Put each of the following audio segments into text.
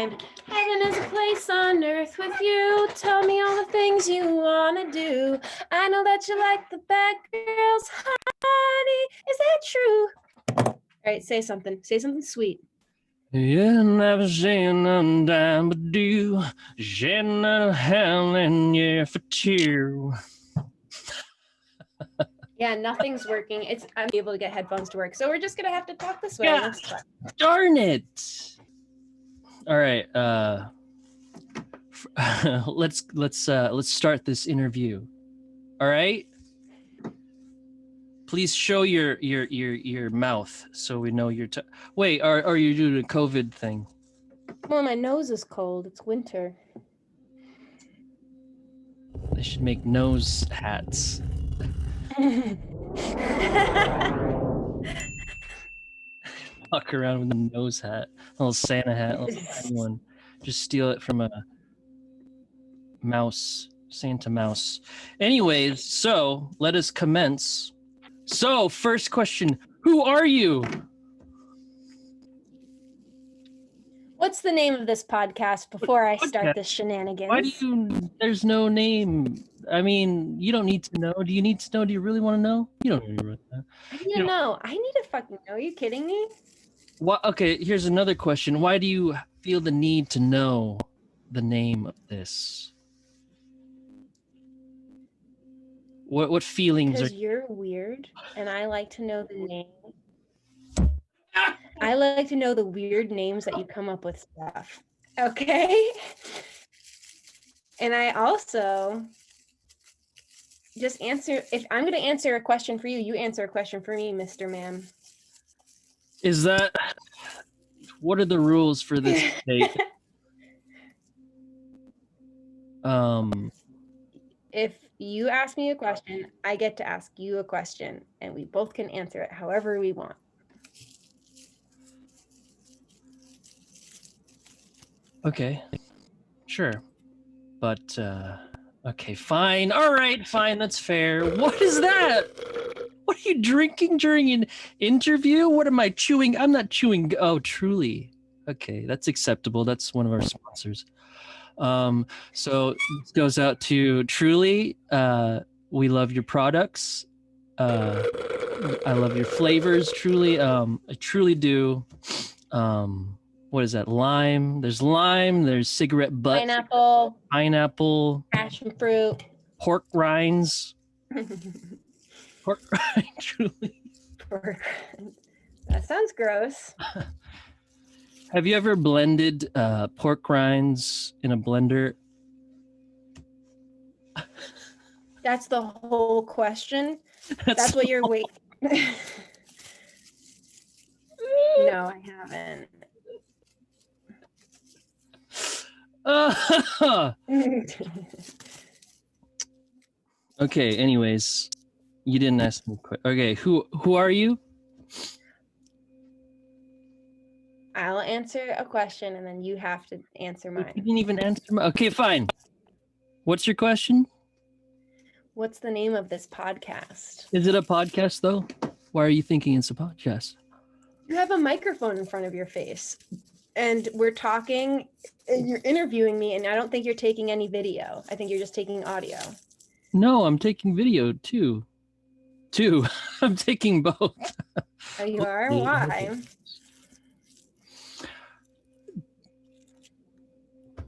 time. Heaven is a place on earth with you. Tell me all the things you want to do. I know that you like the bad girls, honey. Is that true? All right, say something. Say something sweet. Yeah, never seen none dime but do. Shedding out of hell and yeah for two. Yeah, nothing's working. I'm able to get headphones to work, so we're just gonna have to talk this way. Yeah, darn it! All right, let's start this interview. All right, please show your mouth so we know your. Wait, are you doing a COVID thing? Well, my nose is cold. It's winter. They should make nose hats. Walk around with a nose hat, a little Santa hat, a little tiny one. Just steal it from a mouse, Santa mouse. Anyways, so let us commence. So, first question: who are you? What's the name of this podcast before I start this shenanigans? Why do you? There's no name. I mean, you don't need to know. Do you need to know? Do you really want to know? You don't really want to know. I need to know. I need to fucking know. Are you kidding me? What? Okay, here's another question. Why do you feel the need to know the name of this? What feelings Because you're weird, and I like to know the name. I like to know the weird names that you come up with stuff. Okay? And I also just answer, if I'm going to answer a question for you, you answer a question for me, Mr. Man. Is that, what are the rules for this date? If you ask me a question, I get to ask you a question, and we both can answer it however we want. Okay, sure. But, okay, fine. All right, fine, that's fair. What is that? What are you drinking during an interview? What am I chewing? I'm not chewing. Oh, Truly. Okay, that's acceptable. That's one of our sponsors. So this goes out to Truly. We love your products. I love your flavors, Truly. I truly do. What is that? Lime. There's lime. There's cigarette butt. Pineapple. Passion fruit. Pork rinds. Pork rind, Truly. Pork. That sounds gross. Have you ever blended pork rinds in a blender? That's the whole question? That's what you're waiting. No, I haven't. Okay, anyways, you didn't ask me quick. Okay, who are you? I'll answer a question and then you have to answer mine. You didn't even answer mine. Okay, fine. What's your question? What's the name of this podcast? Is it a podcast though? Why are you thinking it's a podcast? You have a microphone in front of your face and we're talking and you're interviewing me and I don't think you're taking any video. I think you're just taking audio. No, I'm taking video too. I'm taking both. Oh, you are? Why?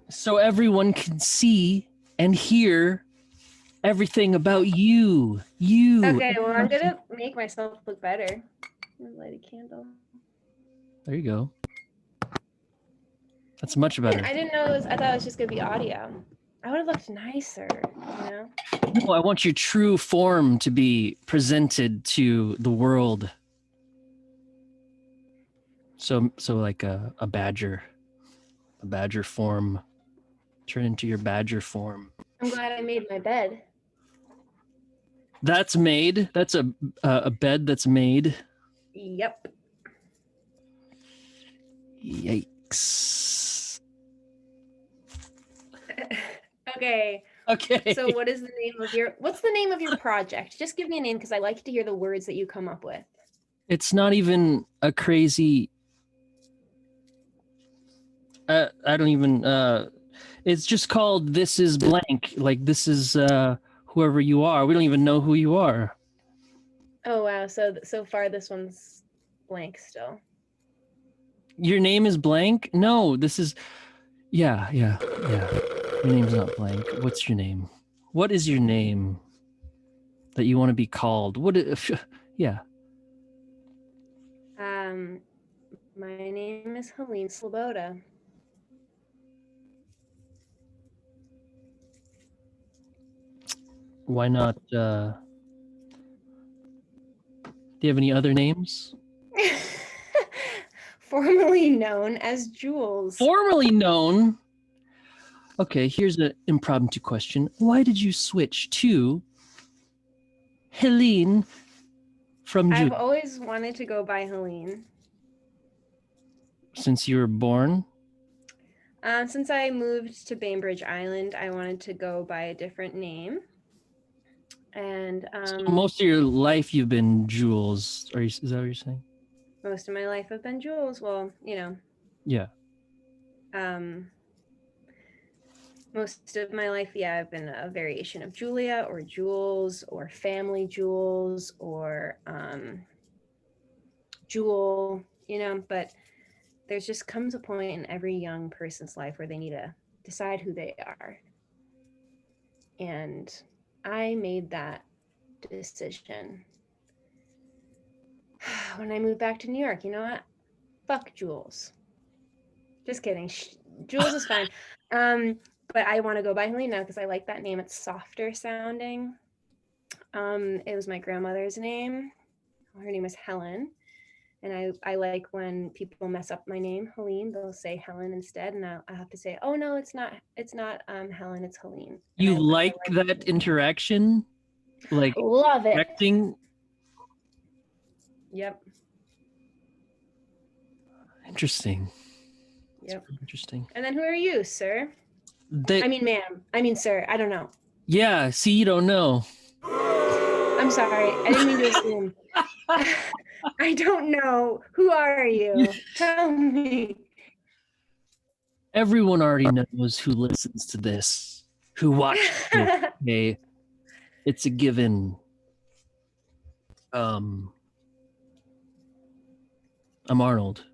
So everyone can see and hear everything about you. Okay, well, I'm gonna make myself look better. Light a candle. There you go. That's much better. I didn't know I thought it was just gonna be audio. I would have looked nicer, you know? No, I want your true form to be presented to the world. So like a badger form. Turn into your badger form. I'm glad I made my bed. That's made. That's a bed that's made. Yep. Yikes. Okay. So what's the name of your project? Just give me a name because I like to hear the words that you come up with. It's not even a crazy I don't even. It's just called "This is blank." Like this is whoever you are. We don't even know who you are. Oh wow, so far this one's blank still. Your name is blank? No, this is. Yeah. Your name's not blank. What's your name? What is your name that you want to be called? Yeah. My name is Helene Sloboda. Why not? Do you have any other names? Formerly known as Jules. Formerly known. Okay, here's an impromptu question. Why did you switch to Helene from I've Jules always wanted to go by Helene. since you were born? Since I moved to Bainbridge Island, I wanted to go by a different name. And So most of your life you've been Jules. Is that what you're saying? most of my life I've been Jules. Well, you know. Yeah. Most of my life, yeah, I've been a variation of Julia or Jules or family Jules or Jewel, you know, but there's just comes a point in every young person's life where they need to decide who they are. And I made that decision when I moved back to New York. You know what? Fuck Jules. Just kidding. Jules is fine. But I want to go by Helene now because I like that name. It's softer sounding. It was my grandmother's name. Her name is Helen. And I like when people mess up my name, Helene, they'll say Helen instead. And I have to say, oh no, it's not Helen, it's Helene. And You I like that interaction? Like love it. acting? Yep. Interesting. Yep. Interesting. And then who are you, sir? I mean, ma'am. I mean, sir. I don't know. Yeah, see, you don't know. I'm sorry. I didn't mean to assume. I don't know. Who are you? Tell me. Everyone already knows who listens to this, who watches it. Okay, it's a given. I'm Arnold.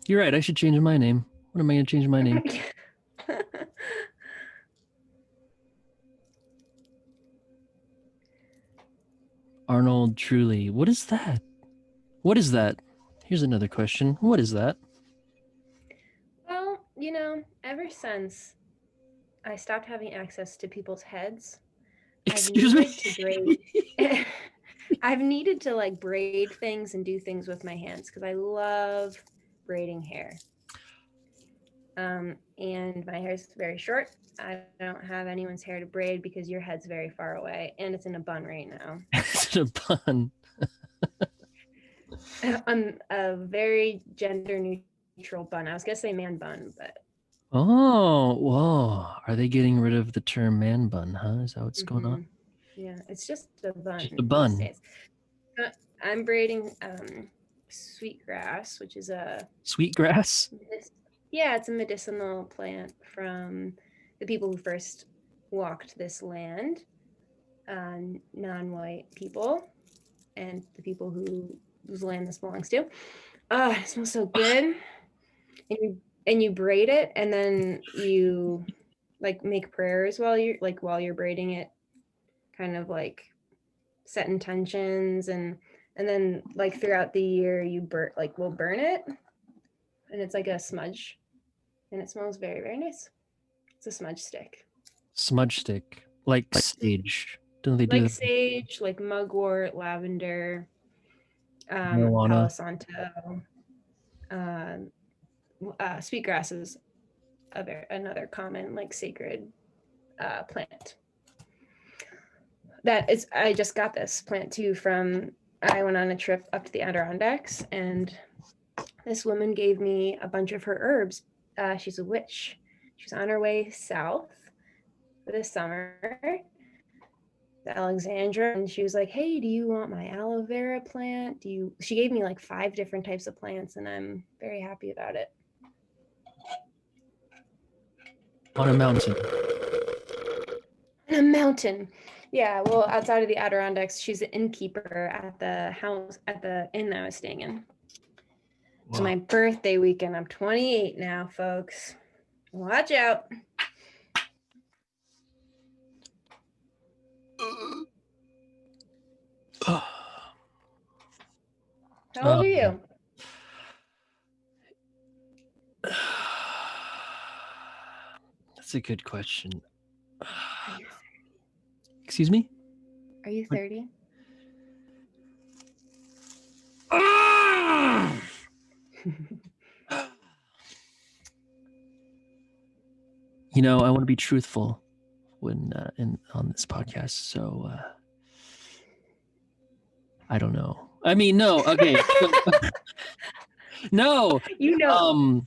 You're right. I should change my name. What am I going to change my name? Arnold Truly. What is that? What is that? Here's another question. What is that? Well, you know, ever since I stopped having access to people's heads, Excuse me? I've needed to like braid things and do things with my hands because I love braiding hair. And my hair is very short. I don't have anyone's hair to braid because your head's very far away and it's in a bun right now. It's in a bun. I'm a very gender neutral bun. I was gonna say man bun, but Oh, whoa. Are they getting rid of the term man bun, huh? Is that what's going on? Yeah, it's just a bun. Just a bun. These days. I'm braiding sweetgrass, which is a Sweetgrass? Yeah, it's a medicinal plant from the people who first walked this land, non-white people, and the people whose land this belongs to. It smells so good. And you braid it, and then you like make prayers while you're braiding it, kind of like set intentions, and then like throughout the year you we'll burn it, and it's like a smudge, and it smells very, very nice. It's a smudge stick. Smudge stick. Like sage. Don't they do like sage, like mugwort, lavender, marijuana? Palo Santo, sweetgrass is another common like sacred plant. I just got this plant too I went on a trip up to the Adirondacks, and this woman gave me a bunch of her herbs. She's a witch. She's on her way south for the summer, Alexandra, and she was like, hey, do you want my aloe vera plant? She gave me like 5 different types of plants, and I'm very happy about it. On a mountain. On a mountain. Yeah, well, outside of the Adirondacks, she's an innkeeper at the house, at the inn I was staying in. It's my birthday weekend. I'm 28 now, folks. Watch out. How old are you? That's a good question. Excuse me? Are you 30? You know, I want to be truthful when on this podcast, so I don't know. I mean, no. Okay. No. You know.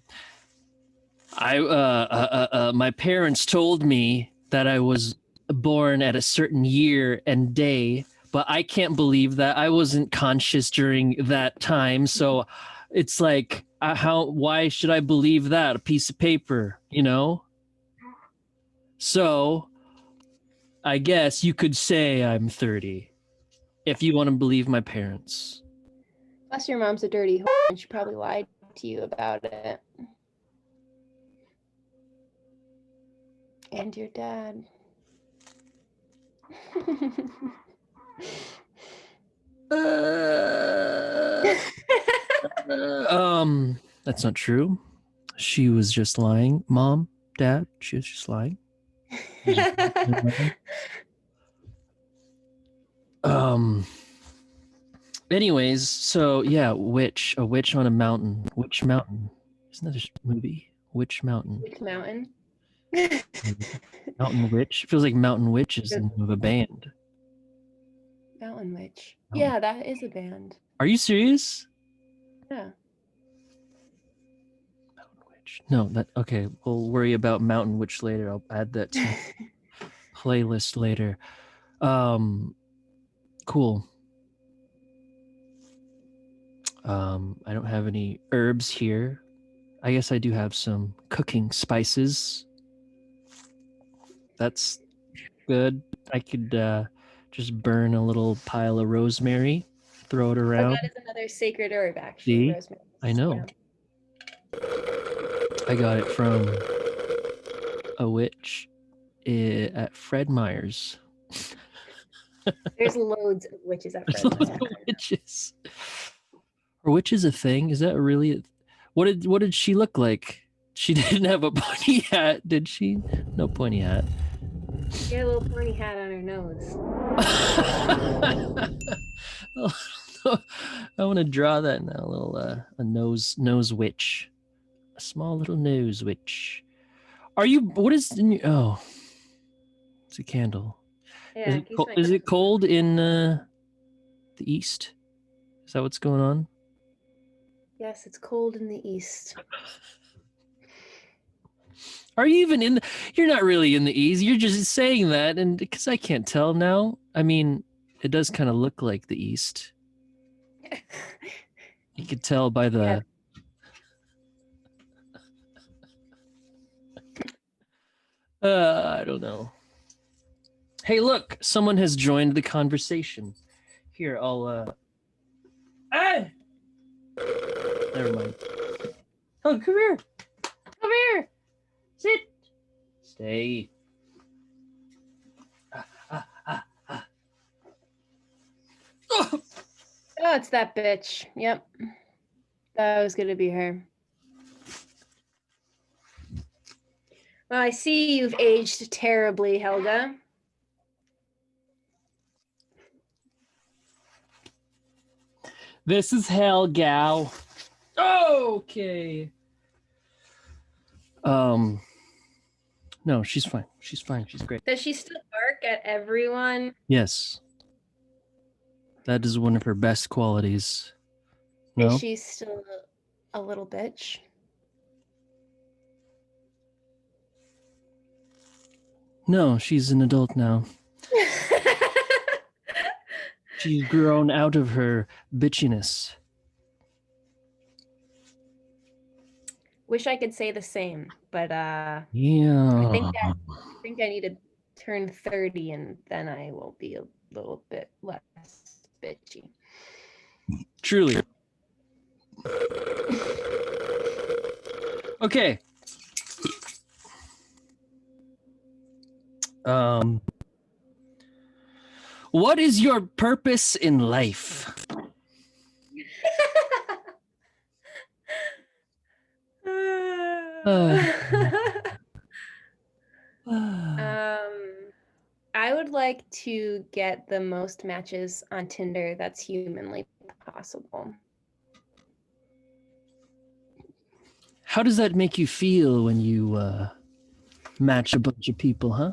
My parents told me that I was born at a certain year and day, but I can't believe that I wasn't conscious during that time. So it's like, why should I believe that? A piece of paper, you know? So I guess you could say I'm 30 if you want to believe my parents. Plus, your mom's a dirty whore, and she probably lied to you about it. And your dad. That's not true. She was just lying. Mom, Dad, she was just lying. Anyways, so yeah, a witch on a mountain. Which mountain? Isn't that a movie? Which mountain? Which mountain? Mountain Witch. It feels like Mountain Witch is the name of a band. Mountain Witch. Yeah, that is a band. Are you serious? Yeah. Mountain Witch. No, that okay. We'll worry about Mountain Witch later. I'll add that to playlist later. Cool. I don't have any herbs here. I guess I do have some cooking spices. That's good. I could just burn a little pile of rosemary, throw it around. Oh, that is another sacred herb, actually. See? Rosemary. I know. Yeah. I got it from a witch at Fred Meyer's. There's loads of witches at Fred Meyer's. Witches. Are witches a thing? Is that really? What did she look like? She didn't have a pointy hat, did she? No pointy hat. She had a little pointy hat on her nose. I want to draw that now. A little a nose witch, a small little nose witch. Are you? What is in your? Oh, it's a candle. Yeah. Is it cold in the east? Is that what's going on? Yes, it's cold in the east. Are you even in? You're not really in the east. You're just saying that, and because I can't tell now. I mean, it does kind of look like the east. You could tell by the. Yeah. I don't know. Hey, look! Someone has joined the conversation. Here, I'll. Ah! Never mind. Oh, come here! Come here! Sit. Stay. Oh, it's that bitch. Yep. That was going to be her. Well, I see you've aged terribly, Helga. This is Helga. Okay. No, she's fine. She's fine. She's great. Does she still bark at everyone? Yes. That is one of her best qualities. No? Is she still a little bitch? No, she's an adult now. She's grown out of her bitchiness. Wish I could say the same, but Yeah. I think I need to turn 30 and then I will be a little bit less bitchy. Truly. Okay. What is your purpose in life? I would like to get the most matches on Tinder that's humanly possible. How does that make you feel when you match a bunch of people, huh?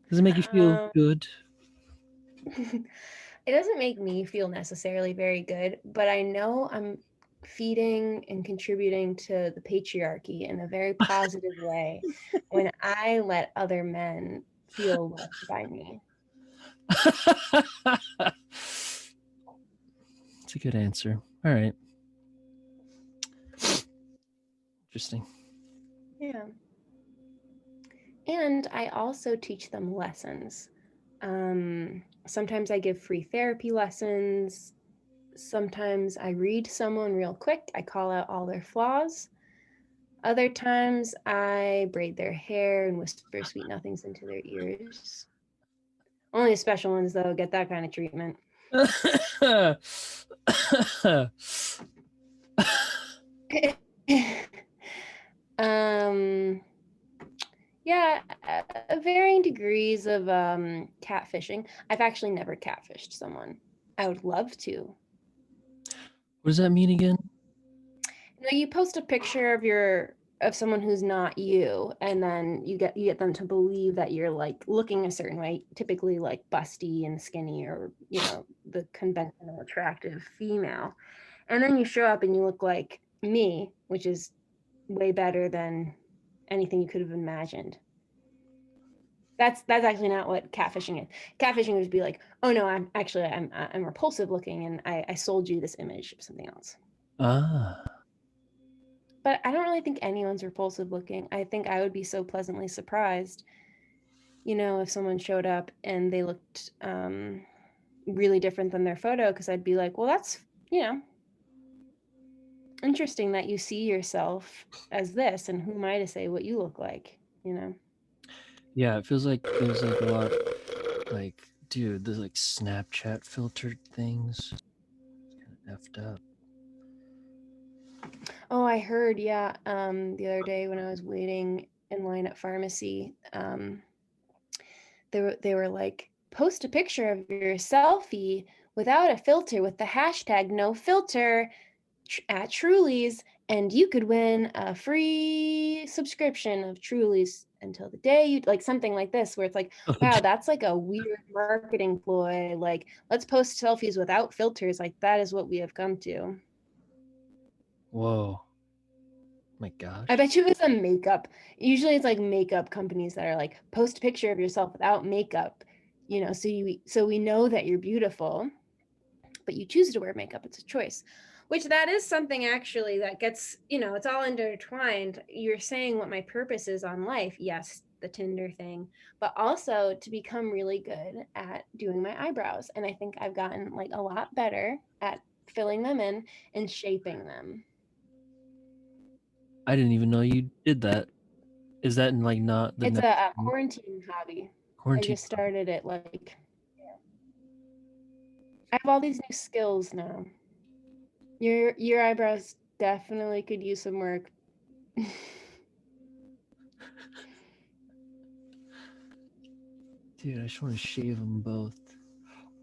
Does it make you feel good? It doesn't make me feel necessarily very good, but I know I'm feeding and contributing to the patriarchy in a very positive way when I let other men feel loved by me. That's a good answer. All right. Interesting. Yeah. And I also teach them lessons. Sometimes I give free therapy lessons. Sometimes I read someone real quick. I call out all their flaws. Other times I braid their hair and whisper sweet nothings into their ears. Only the special ones, though, get that kind of treatment. Yeah, varying degrees of catfishing. I've actually never catfished someone. I would love to. What does that mean again? You post a picture of someone who's not you, and then you get them to believe that you're like looking a certain way, typically like busty and skinny, or the conventional attractive female. And then you show up and you look like me, which is way better than anything you could have imagined. That's actually not what catfishing is. Catfishing would be like, oh no, I'm repulsive looking, and I sold you this image of something else. Ah. But I don't really think anyone's repulsive looking. I think I would be so pleasantly surprised, if someone showed up and they looked really different than their photo, because I'd be like, well, that's, interesting that you see yourself as this, and who am I to say what you look like, Yeah, it feels like there's like a lot, like, dude, there's like Snapchat filtered things. It's kind of effed up. Oh, I heard, yeah. The other day when I was waiting in line at pharmacy, they were like, post a picture of your selfie without a filter with the hashtag no filter at Truly's, and you could win a free subscription of Truly's until the day you like, something like this, where it's like, wow, that's like a weird marketing ploy. Like, let's post selfies without filters. Like, that is what we have come to. Whoa. My gosh. I bet you it's a makeup. Usually it's like makeup companies that are like, post a picture of yourself without makeup, so we know that you're beautiful, but you choose to wear makeup. It's a choice, which that is something actually that gets, it's all intertwined. You're saying what my purpose is on life. Yes, the Tinder thing, but also to become really good at doing my eyebrows. And I think I've gotten like a lot better at filling them in and shaping them. I didn't even know you did that. Is that in like not the It's next a quarantine hobby. I quarantine? just started it like, I have all these new skills now. Your eyebrows definitely could use some work. Dude, I just want to shave them both.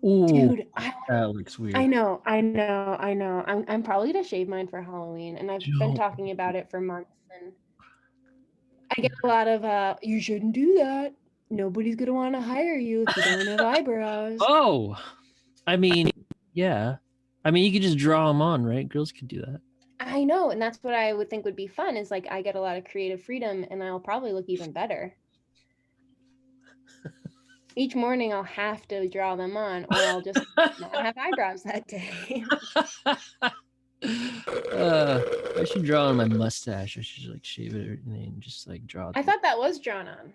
Ooh, Dude, that looks weird. I know. I'm probably gonna shave mine for Halloween, and I've been talking about it for months, and I get a lot of you shouldn't do that. Nobody's gonna want to hire you if you don't have eyebrows. Oh, I mean, yeah. I mean, you could just draw them on, right? Girls could do that. I know, and that's what I would think would be fun, is like I get a lot of creative freedom and I'll probably look even better. Each morning I'll have to draw them on, or I'll just not have eyebrows that day. I should draw on my mustache. I should like shave it and just like draw. I thought that was drawn on.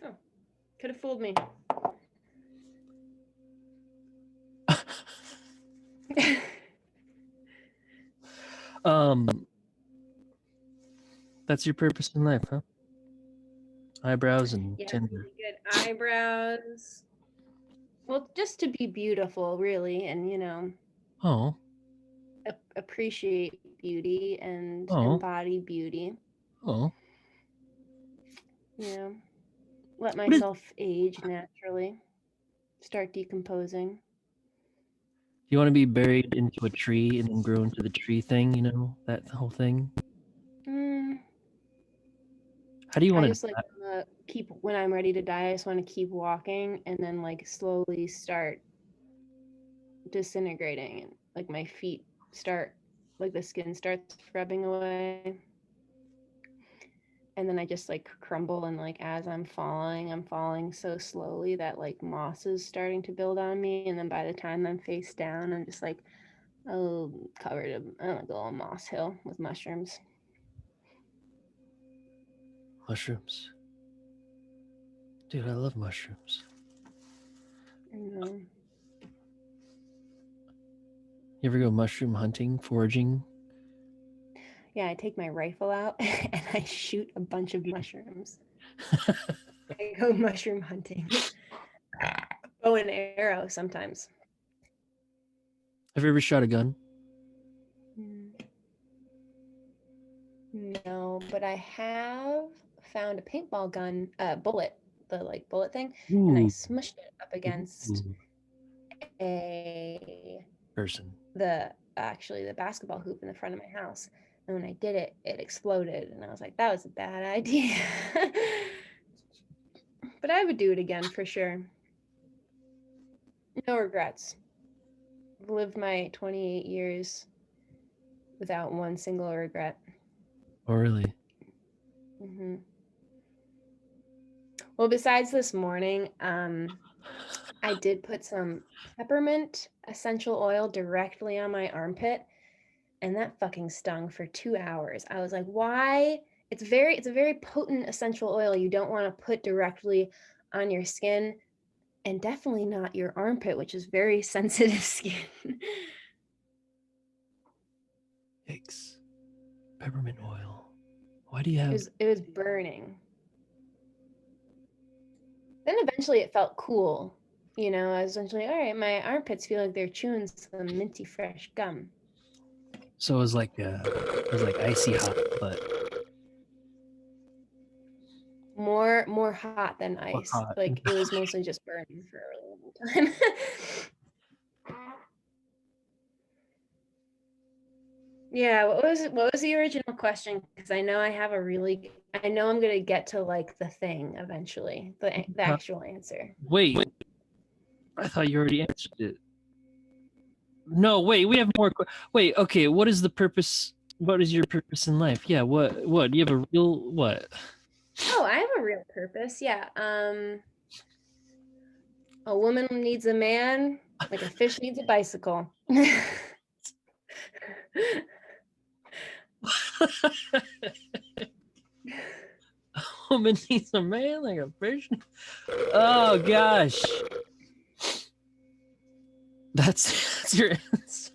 Oh, could have fooled me. That's your purpose in life, huh? Eyebrows and Yeah, Tinder. really good eyebrows. Well, just to be beautiful, really, and you know, Oh, appreciate beauty and oh, embody beauty. oh. You know, let What is? myself age naturally, start decomposing. You want to be buried into a tree and then grow into the tree thing? You know that whole thing. How do you I want just to? like keep, when I'm ready to die, I just want to keep walking and then like slowly start disintegrating, and like my feet start, like the skin starts rubbing away, and then I just like crumble, and like as I'm falling so slowly that like moss is starting to build on me, and then by the time I'm face down, I'm just like, oh, covered in like a little moss hill with mushrooms. Mushrooms. Dude, I love mushrooms. And, You ever go mushroom hunting, foraging? yeah, I take my rifle out and I shoot a bunch of mushrooms. I go mushroom hunting. Bow and arrow sometimes. Have you ever shot a gun? No, but I have found a paintball gun, bullet, the like bullet thing, and I Ooh. smushed it up against Ooh. a Person. the actually the basketball hoop in the front of my house. And when I did it, it exploded, and I was like, that was a bad idea. But I would do it again for sure. No regrets. I've lived my 28 years without one single regret. Oh, really? Mm-hmm. Well, besides this morning, I did put some peppermint essential oil directly on my armpit, and that fucking stung for 2 hours. I was like, why? It's a very potent essential oil you don't want to put directly on your skin, and definitely not your armpit, which is very sensitive skin. Yikes. Peppermint oil. Why do you have? It was burning. Then eventually it felt cool. You know, I was essentially, all right, my armpits feel like they're chewing some minty fresh gum. So it was like icy hot, but More hot than more ice. hot. Like it was mostly just burning for a really long time. Yeah, what was the original question? Because I know I know I'm gonna get to like the thing eventually, the actual answer. Wait, I thought you already answered it. No, wait, we have more. Wait, okay, what is the purpose? What is your purpose in life? Yeah, what? Do you have a real what? Oh, I have a real purpose. Yeah. A woman needs a man, like a fish needs a bicycle. A woman needs a man like a fish. Oh gosh, that's your answer.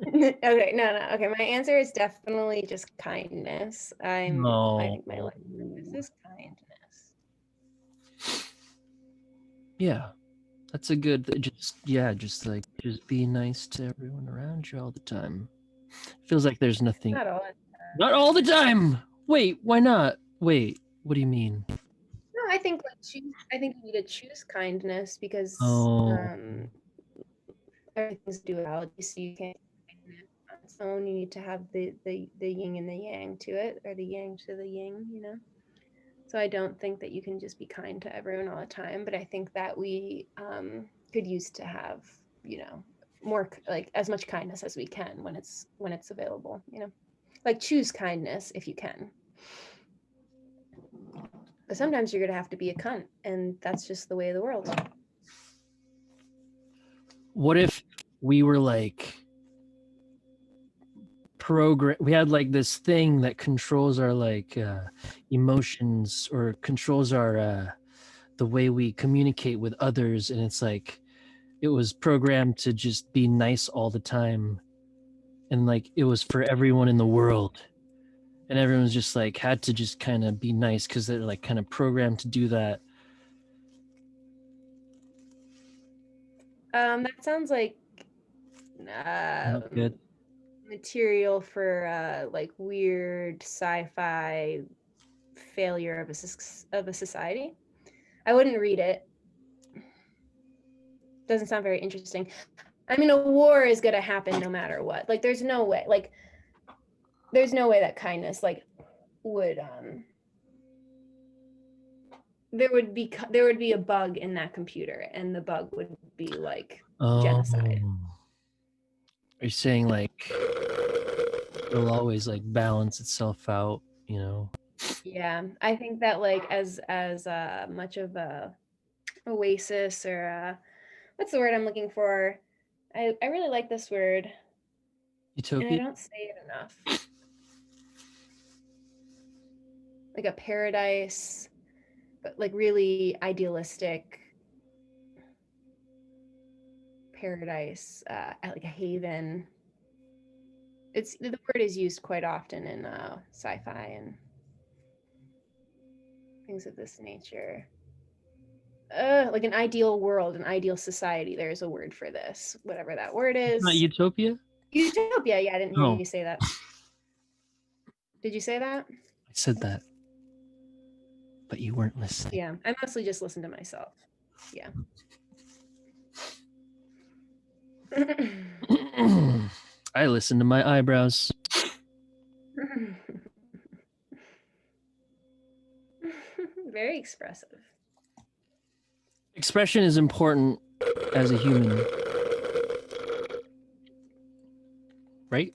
Okay, no. Okay, my answer is definitely just kindness. I No. think my life purpose is kindness. Yeah, that's a good. Just be nice to everyone around you all the time. Feels like there's nothing. Not all. Not all the time. Wait, why not? Wait, what do you mean? No, I think I think you need to choose kindness because Oh, everything's duality, so you can't on its own. You need to have the yin and the yang to it, or the yang to the yin, you know. So I don't think that you can just be kind to everyone all the time, but I think that we could use to have, you know, more like as much kindness as we can when it's available, you know. Like, choose kindness if you can. But sometimes you're gonna have to be a cunt, and that's just the way of the world. What if we were like we had like this thing that controls our like emotions or controls our the way we communicate with others, and it's like it was programmed to just be nice all the time, and like it was for everyone in the world, and everyone's just like had to just kind of be nice because they're like kind of programmed to do that. That sounds like Not good. material for like weird sci-fi failure of a society. I wouldn't read it. Doesn't sound very interesting. I mean, a war is gonna happen no matter what. Like, there's no way. Like, there's no way that kindness like would there would be a bug in that computer, and the bug would be like genocide. Are you saying like it'll always like balance itself out, you know? Yeah, I think that like as much of a oasis or what's the word I'm looking for? I really like this word, and I Utopia? don't say it enough. Like a paradise, but like really idealistic paradise, like a haven. It's the word is used quite often in sci-fi and things of this nature. Like an ideal world, an ideal society. There's a word for this, whatever that word It's not is. utopia? Utopia. Yeah, I didn't hear Oh, you say that. Did you say that? I said that, but you weren't listening. Yeah, I mostly just listen to myself. Yeah. I listen to my eyebrows. Very expressive. Expression is important as a human, right?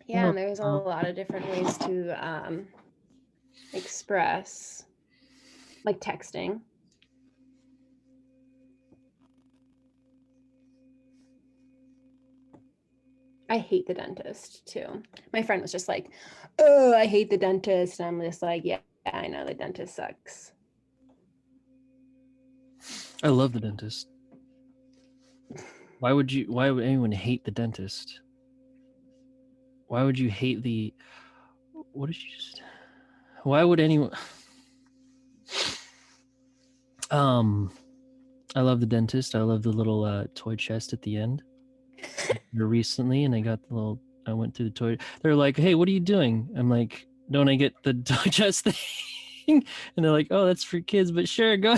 Yeah, and there's a lot of different ways to express, like texting. I hate the dentist too. My friend was just like, "Oh, I hate the dentist." And I'm just like, "Yeah, I know the dentist sucks." I love the dentist. Why would anyone hate the dentist? Why would you hate the what did you just why would anyone I love the dentist. I love the little toy chest at the end. Recently, and I got the little I went through the toy. They're like, "Hey, what are you doing?" I'm like, "Don't I get the toy chest thing?" And they're like, "Oh, that's for kids, but sure, go."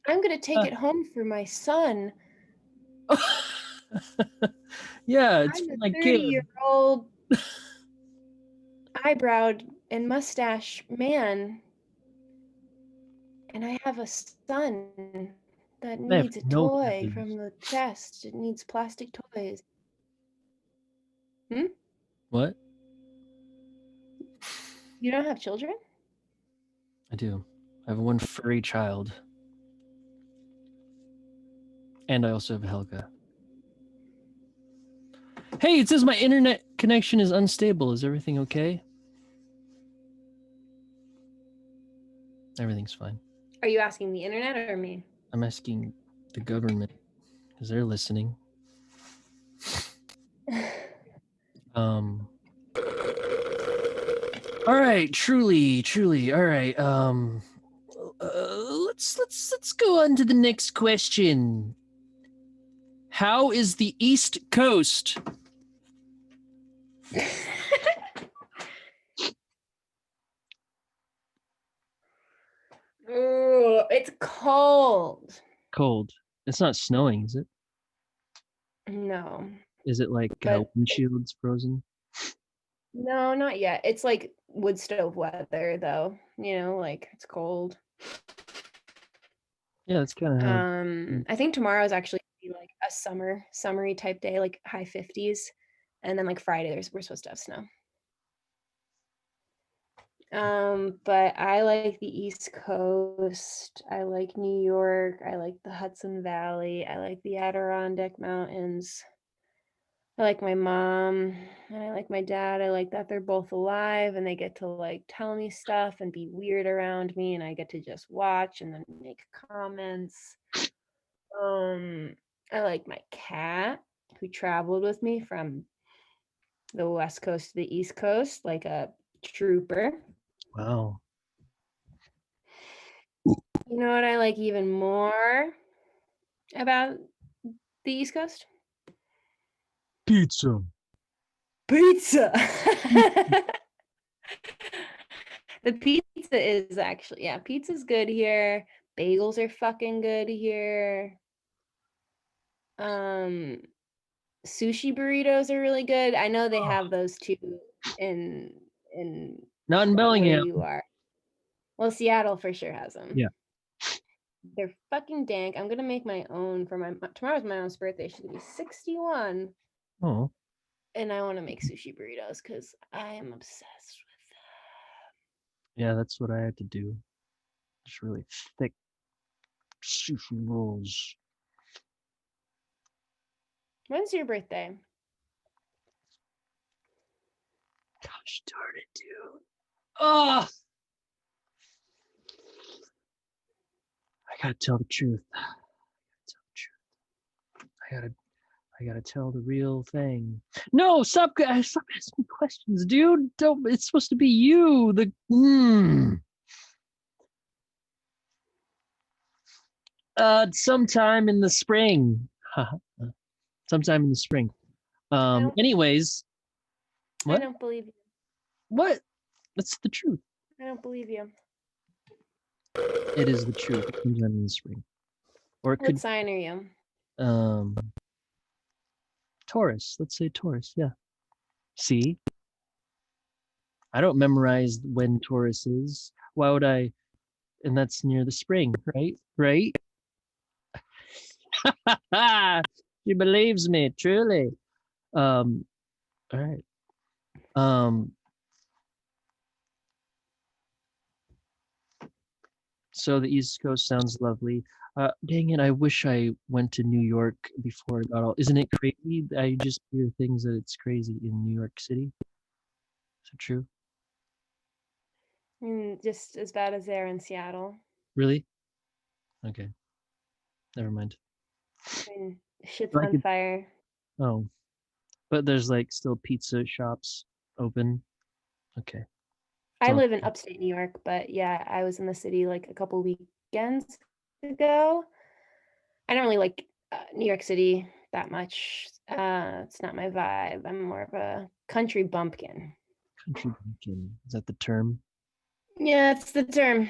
I'm gonna take it home for my son. Yeah, it's I'm for a my kid. 30-year-old eyebrowed and mustache man, and I have a son that I have needs a no toy tattoos. from the chest. It needs plastic toys. Hmm? What? You don't have children? I do. I have one furry child. And I also have Helga. Hey, it says my internet connection is unstable. Is everything okay? Everything's fine. Are you asking the internet or me? I'm asking the government because they're listening. All right, truly. All right. Let's go on to the next question. How is the East Coast? Oh, it's cold. Cold. It's not snowing, is it? No, Is it like but windshields frozen? no, not yet. It's like wood stove weather, though. Like it's cold. Yeah, that's kind of how. I think tomorrow is actually be like a summery type day, like high 50s. And then like Friday, we're supposed to have snow. But I like the East Coast. I like New York. I like the Hudson Valley. I like the Adirondack Mountains. I like my mom and I like my dad. I like that they're both alive and they get to like tell me stuff and be weird around me and I get to just watch and then make comments. I like my cat who traveled with me from the West Coast to the East Coast like a trooper. Wow. You know what I like even more about the East Coast? Pizza. Pizza. The pizza is actually, yeah, pizza's good here. Bagels are fucking good here. Sushi burritos are really good. I know they have those too in Not in where Bellingham. you are. Well, Seattle for sure has them. Yeah. They're fucking dank. I'm gonna make my own for tomorrow's my mom's birthday. She's gonna be 61. Oh. And I want to make sushi burritos because I am obsessed with them. Yeah, that's what I had to do. Just really thick sushi rolls. When's your birthday? Gosh darn it, dude. Oh, I gotta tell the truth. I gotta tell the real thing. No, stop asking me questions, dude. Don't. It's supposed to be you. Sometime in the spring. Sometime in the spring. Anyways, I what? don't believe you. What? That's the truth. I don't believe you. It is the truth. Sometime in the spring. Or it What could. sign are you? Taurus. Let's say Taurus. Yeah. See, I don't memorize when Taurus is. Why would I? And that's near the spring, right? Right? She believes me, truly. All right. So the East Coast sounds lovely. Dang it, I wish I went to New York before it got all. Isn't it crazy? I just hear things that it's crazy in New York City. Is it true? Just as bad as they are in Seattle. Really? Okay. Never mind. I mean, shit's Like on fire. Oh, but there's like still pizza shops open. Okay. I live in upstate New York, but yeah, I was in the city like a couple weekends ago. I don't really like New York City that much. It's not my vibe. I'm more of a country bumpkin. Country bumpkin. Is that the term? Yeah, it's the term.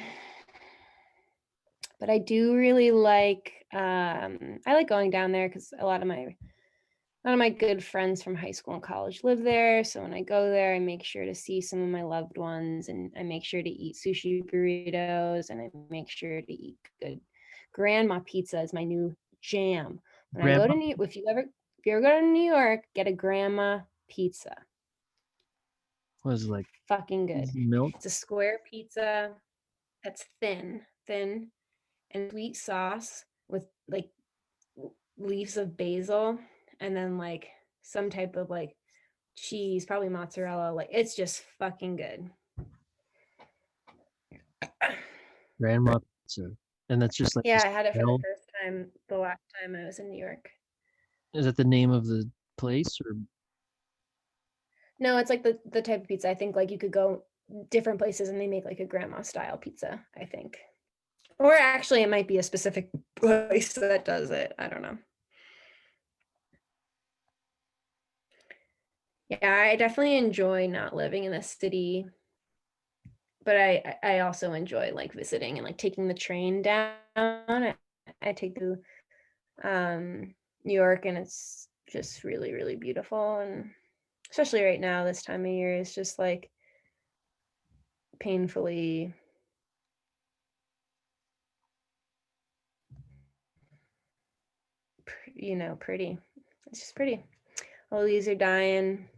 But I do really like I like going down there because a lot of my good friends from high school and college live there. So when I go there, I make sure to see some of my loved ones and I make sure to eat sushi burritos and I make sure to eat good grandma pizza is my new jam. When I go to if you ever go to New York, get a grandma pizza. What is it like? Fucking good. Milk? It's a square pizza that's thin, and sweet sauce with like leaves of basil and then like some type of like cheese, probably mozzarella. Like it's just fucking good. Grandma pizza. And that's just like Yeah, I had it for the first time the last time I was in New York. Is that the name of the place or? No, it's like the type of pizza. I think like you could go different places and they make like a grandma style pizza, I think. Or actually it might be a specific place that does it. I don't know. Yeah, I definitely enjoy not living in the city, but I also enjoy like visiting and like taking the train down. I take to New York and it's just really, really beautiful. And especially right now, this time of year is just like painfully you know, pretty. It's just pretty. All the leaves are dying.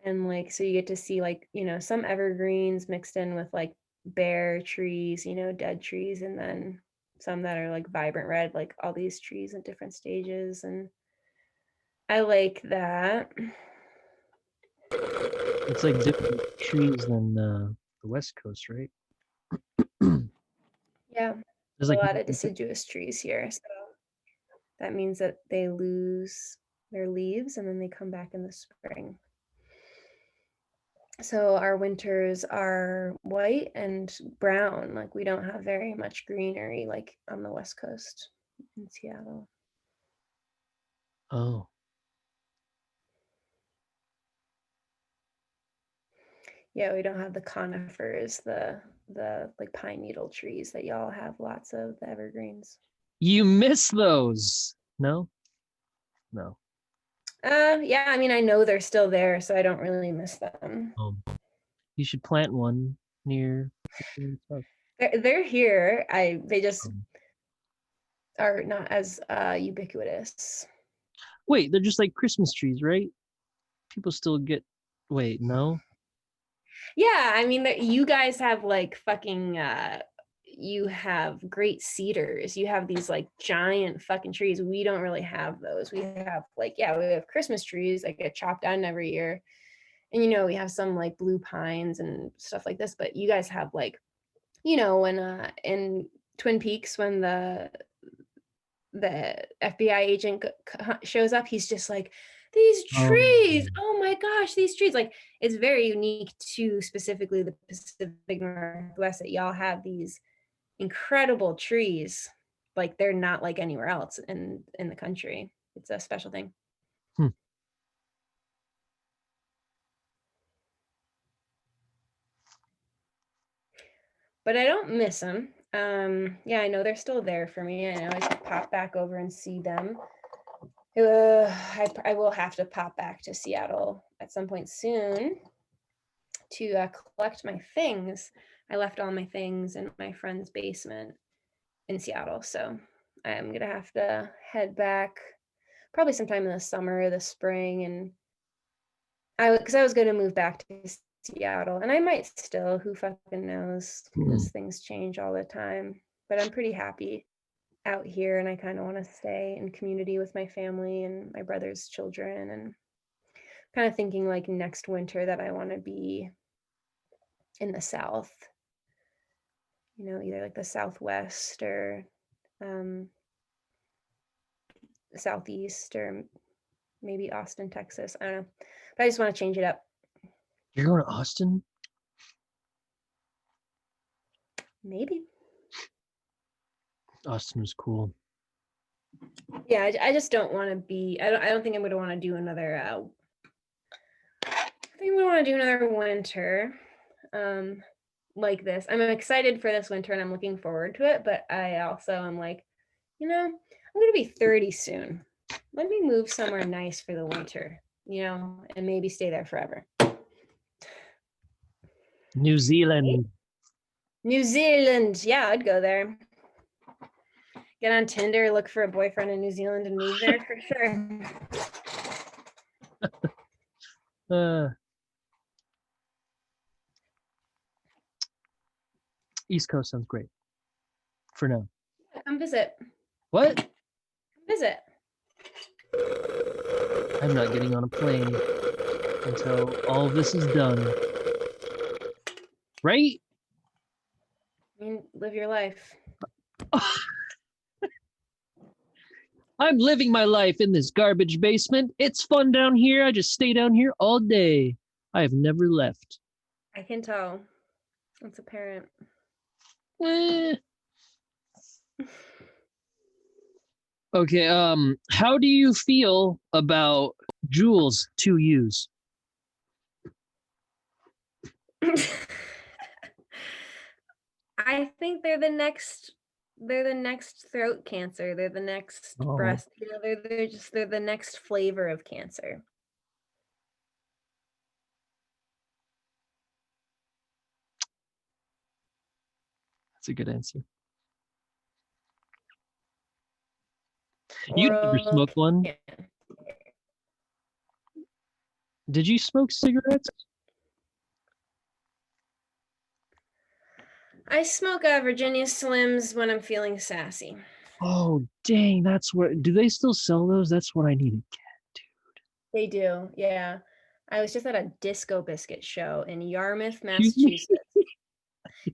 And like, so you get to see like, you know, some evergreens mixed in with like bare trees, you know, dead trees, and then some that are like vibrant red, like all these trees at different stages. And I like that. It's like different trees than the West Coast, right? Yeah, There's a like lot of deciduous trees here. So that means that they lose their leaves and then they come back in the spring. So our winters are white and brown. Like we don't have very much greenery like on the West Coast in Seattle. oh, Yeah, we don't have the conifers, the like pine needle trees that y'all have lots of, the evergreens. you miss those? No, no. Yeah, I mean I know they're still there, so I don't really miss them. You should plant one near. They're here. They just Um, are not as ubiquitous. Wait, they're just like Christmas trees, right? People still get. Wait, no. Yeah, I mean that you guys have like fucking you have great cedars. You have these like giant fucking trees. We don't really have those. We have like, yeah, we have Christmas trees that get chopped down every year. And you know, we have some like blue pines and stuff like this, but you guys have like, you know, when in Twin Peaks when the FBI agent shows up, he's just like, these trees, oh my gosh, these trees. Like, it's very unique to specifically the Pacific Northwest that y'all have these incredible trees. Like, they're not like anywhere else in the country. It's a special thing. Hmm. But I don't miss them. Yeah, I know they're still there for me. I know I should pop back over and see them. I will have to pop back to Seattle at some point soon to collect my things. I left all my things in my friend's basement in Seattle, so I'm gonna have to head back probably sometime in the summer or the spring. And because I was gonna move back to Seattle, and I might still. Who fucking knows? Because things change all the time. But I'm pretty happy out here, and I kind of want to stay in community with my family and my brother's children, and kind of thinking like next winter that I want to be in the South, you know, either like the Southwest or um, Southeast or maybe Austin, Texas. I don't know. But I just want to change it up. You're going to Austin? Maybe. Austin was cool. Yeah, I just don't want to be. I don't think I'm going to want to do another. I think we want to do another winter, like this. I'm excited for this winter and I'm looking forward to it. But I also am like, you know, I'm going to be 30 soon. Let me move somewhere nice for the winter, you know, and maybe stay there forever. New Zealand. New Zealand. Yeah, I'd go there. Get on Tinder, look for a boyfriend in New Zealand and move there for sure. East Coast sounds great. For now. Come visit. What? Come visit. I'm not getting on a plane until all of this is done. Right? I mean, live your life. I'm living my life in this garbage basement. It's fun down here. I just stay down here all day. I have never left. I can tell. It's apparent. Okay, how do you feel about Jules 2Us? I think they're the next throat cancer. They're the next breast, you know, they're the next flavor of cancer. That's a good answer. You never Oral smoked one? cancer. Did you smoke cigarettes? I smoke Virginia Slims when I'm feeling sassy. Oh, dang, that's where, do they still sell those? That's what I need to get, They do, yeah. I was just at a Disco Biscuit show in Yarmouth, dude. Excuse me? Massachusetts.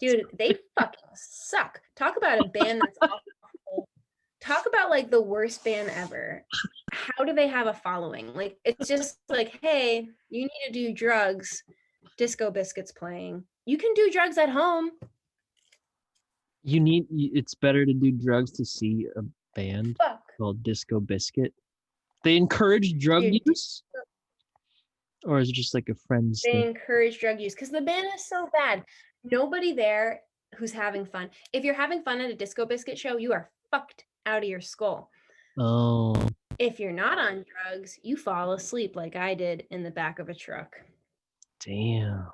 Dude, they fucking suck. Talk about a band that's awful. Talk about like the worst band ever. How do they have a following? Like, it's just like, hey, you need to do drugs. Disco Biscuits playing. You can do drugs at home. It's better to do drugs to see a band Fuck. called Disco Biscuit. They encourage drug Dude, use? Or is it just like a friend's they thing? encourage drug use because the band is so bad. Nobody there who's having fun. If you're having fun at a Disco Biscuit show, you are fucked out of your skull. Oh, If you're not on drugs, you fall asleep like I did in the back of a truck. damn.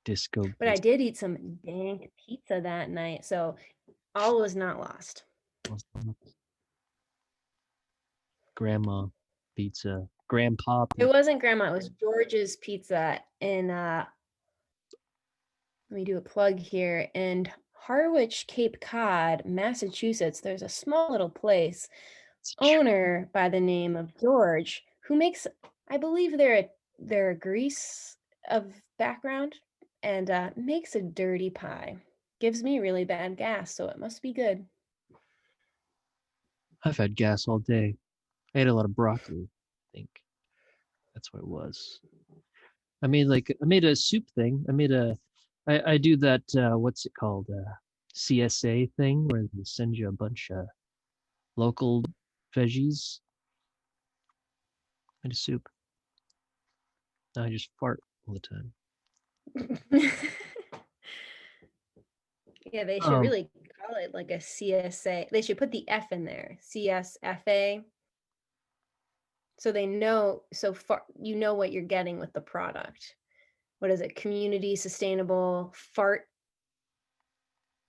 Disco But I Biscuit. did eat some dank pizza that night, so all was not lost. Grandma pizza. Grandpa It pizza. wasn't grandma, it was George's Pizza in let me do a plug here in Harwich, Cape Cod, Massachusetts. There's a small little place, owner by the name of George, who makes, I believe they're a Greece of background, and makes a dirty pie. Gives me really bad gas, so it must be good. I've had gas all day. I ate a lot of broccoli, I think. That's what it was. I made a soup thing. I do that, what's it called? CSA thing where they send you a bunch of local veggies. And a soup. I just fart all the time. Yeah, they should really call it like a CSA. They should put the F in there, CSFA. So they know, so far, you know what you're getting with the product. What is it? Community sustainable fart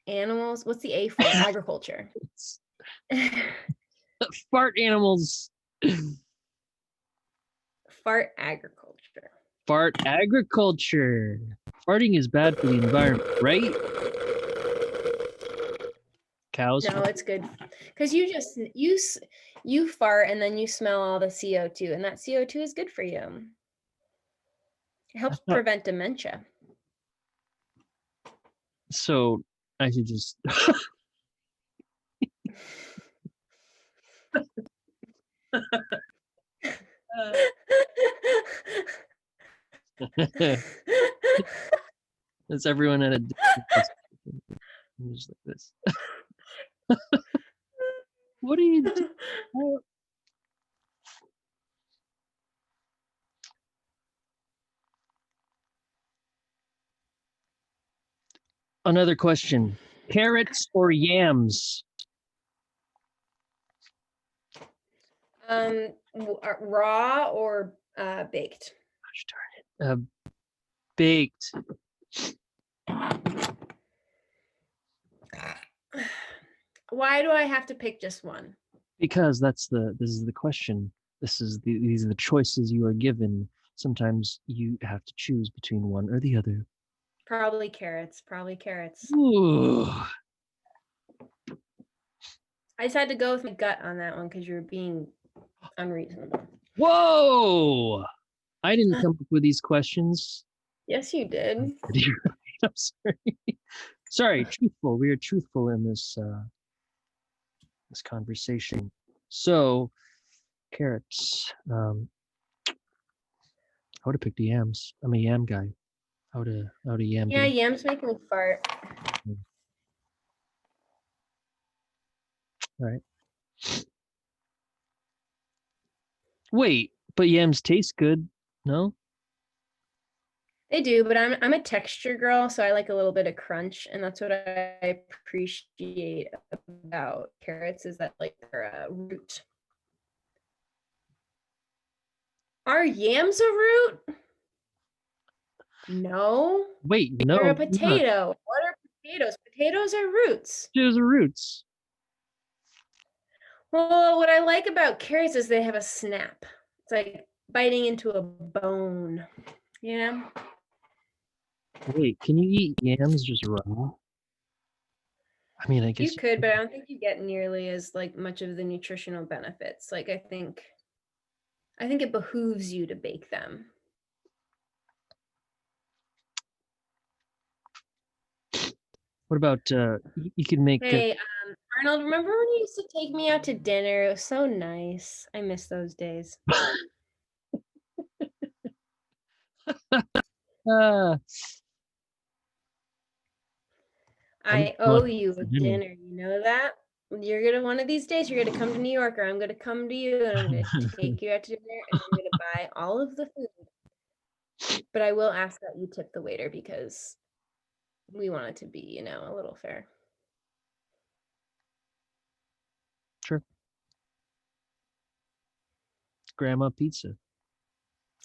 animals. What's the A for? Agriculture. Fart animals. Fart agriculture. Fart agriculture. Farting is bad for the environment, right? Cows. No, it's good because you fart and then you smell all the CO2, and that CO2 is good for you. It helps prevent dementia. So I should just. It's everyone at a distance. Just like this. What are you doing? Another question. Carrots or yams? Raw or baked? Gosh darn it. Baked. Why do I have to pick just one? Because this is the question. These are the choices you are given. Sometimes you have to choose between one or the other. Probably carrots. Probably carrots. Ooh. I just had to go with my gut on that one because you were being unreasonable. Whoa! I didn't come up with these questions. Yes, you did. I'm sorry. Sorry, truthful. We are truthful in this conversation. So, carrots. I would have picked yams. I'm a yam guy. I would have yam. Yeah, yams make me fart. All right. Wait, but yams taste good, no? They do, but I'm a texture girl, so I like a little bit of crunch, and that's what I appreciate about carrots is that like they're a root. Are yams a root? No. Wait, no. They're a potato. What are potatoes? Potatoes are roots. Potatoes are roots. Well, what I like about carrots is they have a snap. It's like biting into a bone, you know? Wait, can you eat yams just raw? I mean, I guess You could, but I don't think you get nearly as like much of the nutritional benefits. Like I think it behooves you to bake them. What about you can make Hey, Arnold, remember when you used to take me out to dinner? It was so nice. I miss those days. uh, how much I you want owe you for a dinner? dinner. You know that? You're gonna one of these days you're gonna come to New York, or I'm gonna come to you and I'm gonna take you out to dinner and I'm gonna buy all of the food. But I will ask that you tip the waiter because we want it to be, a little fair. Sure. Grandma pizza.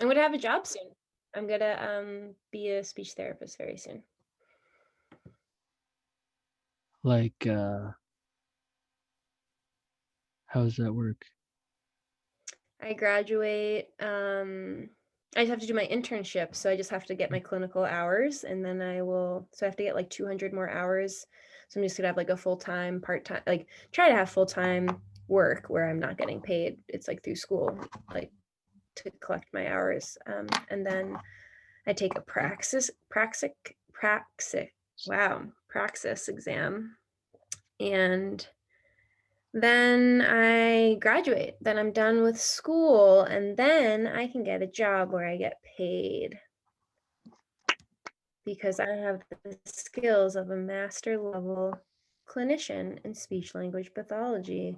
I'm gonna have a job soon. I'm gonna be a speech therapist very soon. Like, how does that work? I graduate. I just have to do my internship, so I just have to get my clinical hours, and then So I have to get like 200 more hours. So I'm just gonna have like a full time, part time, like try to have full time work where I'm not getting paid. It's like through school, like to collect my hours, and then I take a praxis exam, and then I graduate. Then I'm done with school, and then I can get a job where I get paid because I have the skills of a master level clinician in speech language pathology.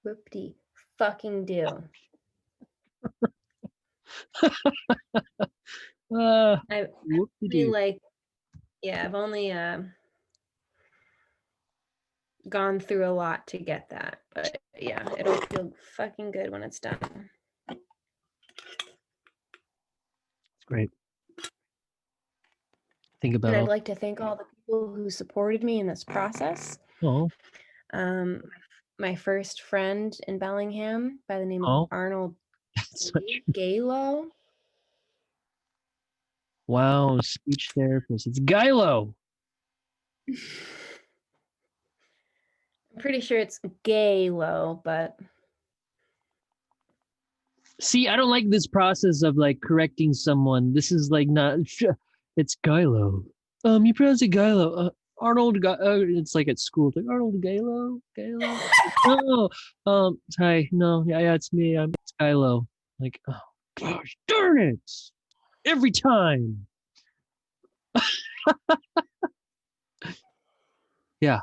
Whoop-de fucking do. I Whoop-de-doo. like, yeah, I've only gone through a lot to get that, but yeah, it'll feel fucking good when it's done. Great. Think And about I'd all. like to thank all the people who supported me in this process. Oh, Um, my first friend in Bellingham by the name of oh, Arnold that's such. Galo. Wow, speech therapist. It's Gilo. I'm pretty sure it's Galo, but See, I don't like this process of like correcting someone. This is like not. It's Gilo. You pronounce it Gilo. Arnold. It's like at school. It's like Arnold Galo. Galo. No. Hi. No. Yeah. It's me. It's Gilo. Like, oh gosh, darn it! Every time. Yeah.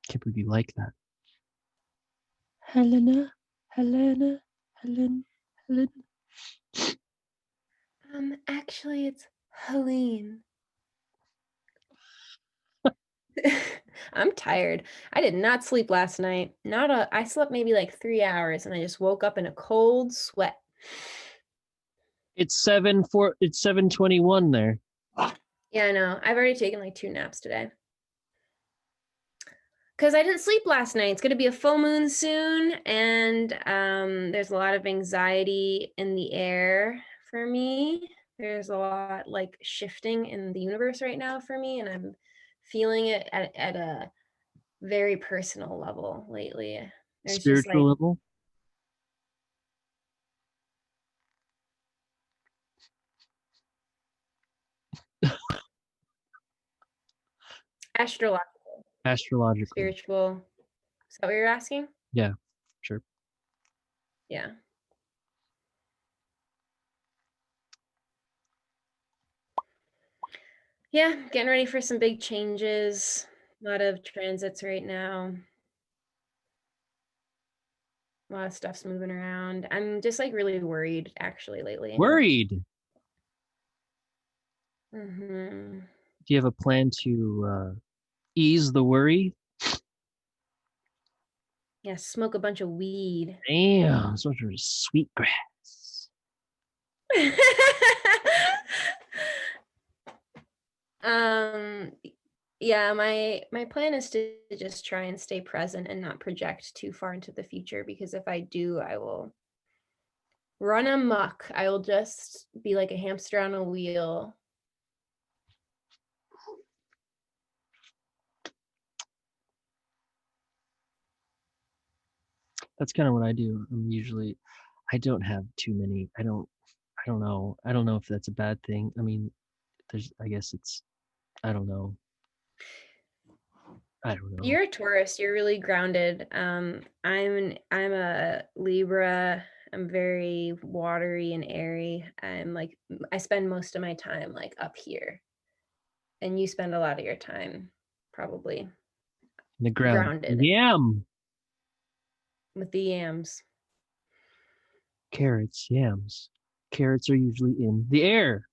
Can't believe you like that. Helena. Helena. Helen. Helen. actually it's Helene. I'm tired. I did not sleep last night. I slept maybe like 3 hours and I just woke up in a cold sweat. It's 7:21 there. Yeah, I know. I've already taken like 2 naps today. Because I didn't sleep last night. It's going to be a full moon soon, and there's a lot of anxiety in the air for me. There's a lot like shifting in the universe right now for me, and I'm feeling it at a very personal level lately. There's just Spiritual like level. astrological, Astrological. spiritual. Is that what you're asking? Yeah, sure. Yeah. Yeah, getting ready for some big changes. A lot of transits right now. A lot of stuff's moving around. I'm just like really worried actually lately. Worried. Hmm. Do you have a plan to ease the worry? Yeah, smoke a bunch of weed. Damn, such a sweet grass. um, Yeah, my plan is to just try and stay present and not project too far into the future, because if I do, I will run amok. I will just be like a hamster on a wheel. That's kind of what I do. I don't have too many. I don't know. I don't know if that's a bad thing. I mean, I guess I don't know. I don't know. You're a Taurus. You're really grounded. I'm a Libra. I'm very watery and airy. I spend most of my time like up here, and you spend a lot of your time probably The ground. grounded Yam. with the yams. Carrots, yams. Carrots are usually in the air.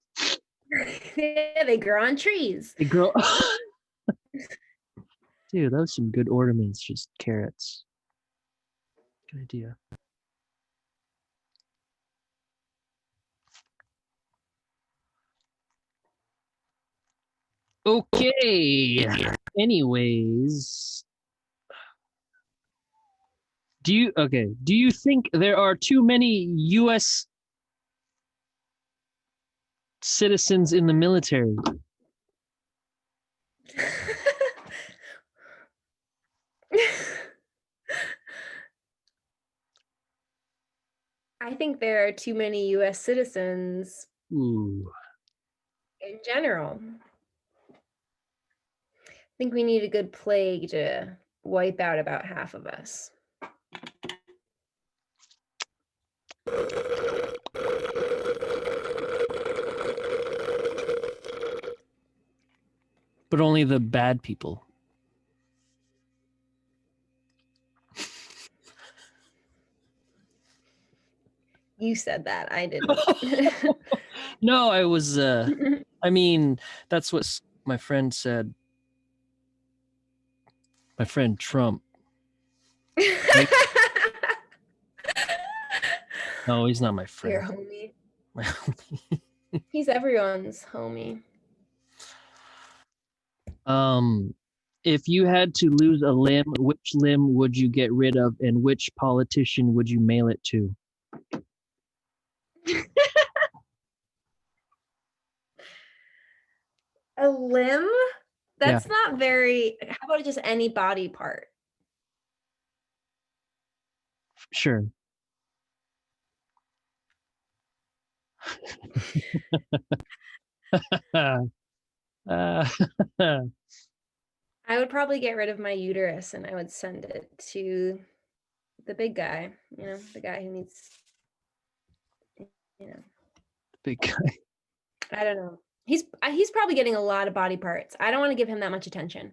Yeah, they grow on trees. They grow. Dude, those are some good ornaments, just carrots. Good idea. Okay. Anyways, do you think there are too many US citizens in the military? I think there are too many US citizens Ooh. in general. I think we need a good plague to wipe out about half of us. But only the bad people. You said that. I didn't. No, I was I mean, that's what my friend said. My friend Trump. No, he's not my Your friend. homie. He's everyone's homie. If you had to lose a limb, which limb would you get rid of, and which politician would you mail it to? A limb? Yeah, That's not very. How about just any body part? sure. uh, I would probably get rid of my uterus and I would send it to the big guy, the guy who needs, you know, big guy. I don't know. He's probably getting a lot of body parts. I don't want to give him that much attention.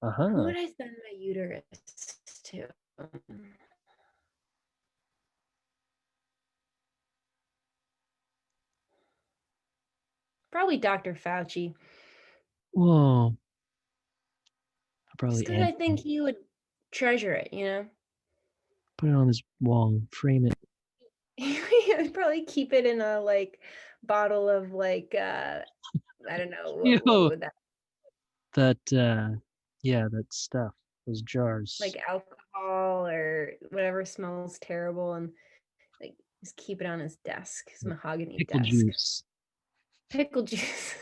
Who would I send my uterus to? Probably Dr. Fauci. Whoa. Probably Just because I think he would treasure it, put it on his wall, frame it. He would probably keep it in a like bottle of like I don't know what would that yeah, that stuff, those jars. like alcohol or whatever smells terrible, and like just keep it on his desk, his mahogany Pickle desk. juice. Pickle juice.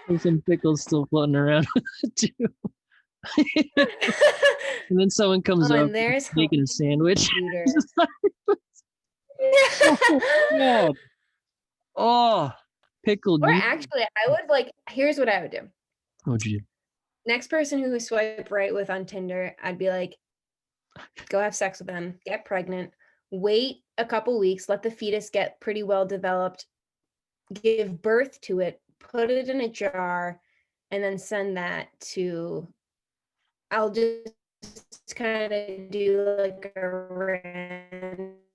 There's some pickles still floating around too. And then someone comes up and there's making a sandwich. Yeah. Oh, pickled Or juice. actually, I would like. Here's what I would do. What'd you do? Next person who swipe right with on Tinder, I'd be like, go have sex with them, get pregnant, wait a couple weeks, let the fetus get pretty well developed, give birth to it, put it in a jar, and then send that to. I'll just kind of do like a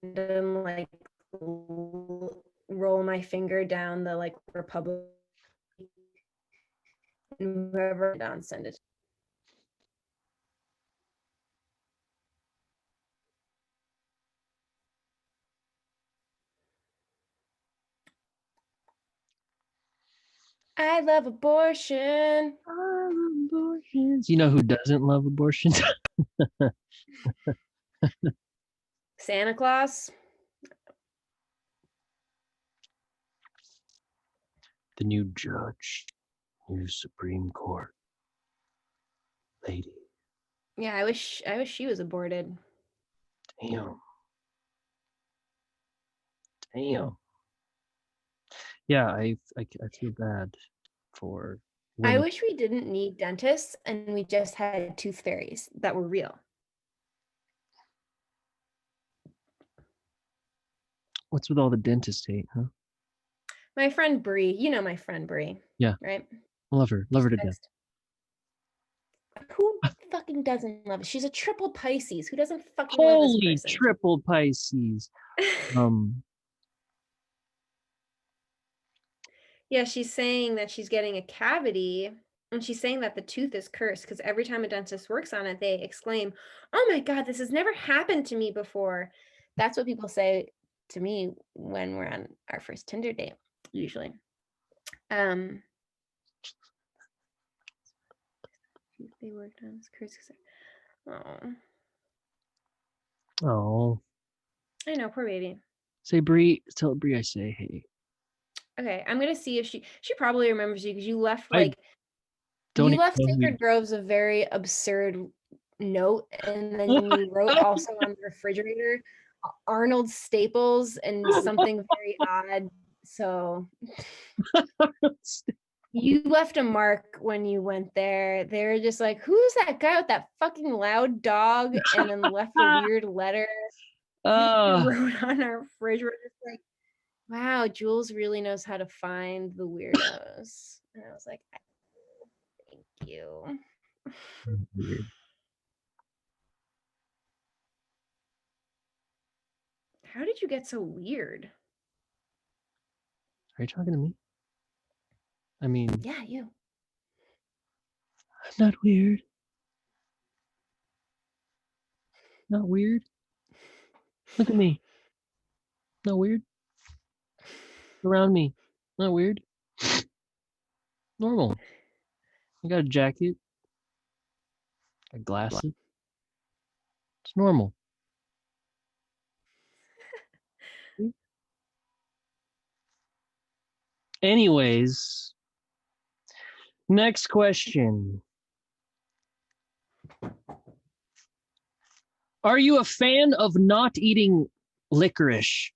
random like roll my finger down the like Republic, and whoever down send it. I love abortion. I love abortions. You know who doesn't love abortions? Santa Claus. The new judge, new Supreme Court lady. Yeah, I wish she was aborted. Damn. Damn. Yeah, I feel bad for I women. wish we didn't need dentists and we just had tooth fairies that were real. What's with all the dentist hate, huh? My friend Bree, you know my friend Bree. Yeah. Right? Love her to death. Who fucking doesn't love it? She's a triple Pisces. Who doesn't fucking love this Holy person? triple Pisces. Yeah, she's saying that she's getting a cavity, and she's saying that the tooth is cursed because every time a dentist works on it, they exclaim, "Oh my God, this has never happened to me before." That's what people say to me when we're on our first Tinder date, usually. They worked on this curse. Oh, Oh. I know, poor baby. Say Bree, tell Bree I say hey. Okay, I'm gonna see if she probably remembers you because you left I don't you even left know Sacred Grove's a very absurd note, and then you wrote also on the refrigerator Arnold Staples and something very odd. So you left a mark when you went there. They're just like, who's that guy with that fucking loud dog? And then left a weird letter. Wrote on our refrigerator. It's like, wow, Jules really knows how to find the weirdos. And I was like, thank you. Weird. How did you get so weird? Are you talking to me? I mean, yeah, you. I'm not weird. Not weird. Look at me. Not weird. Around me. Not weird. Normal. I got a jacket. Got glasses. It's normal. Anyways, next question. Are you a fan of not eating licorice?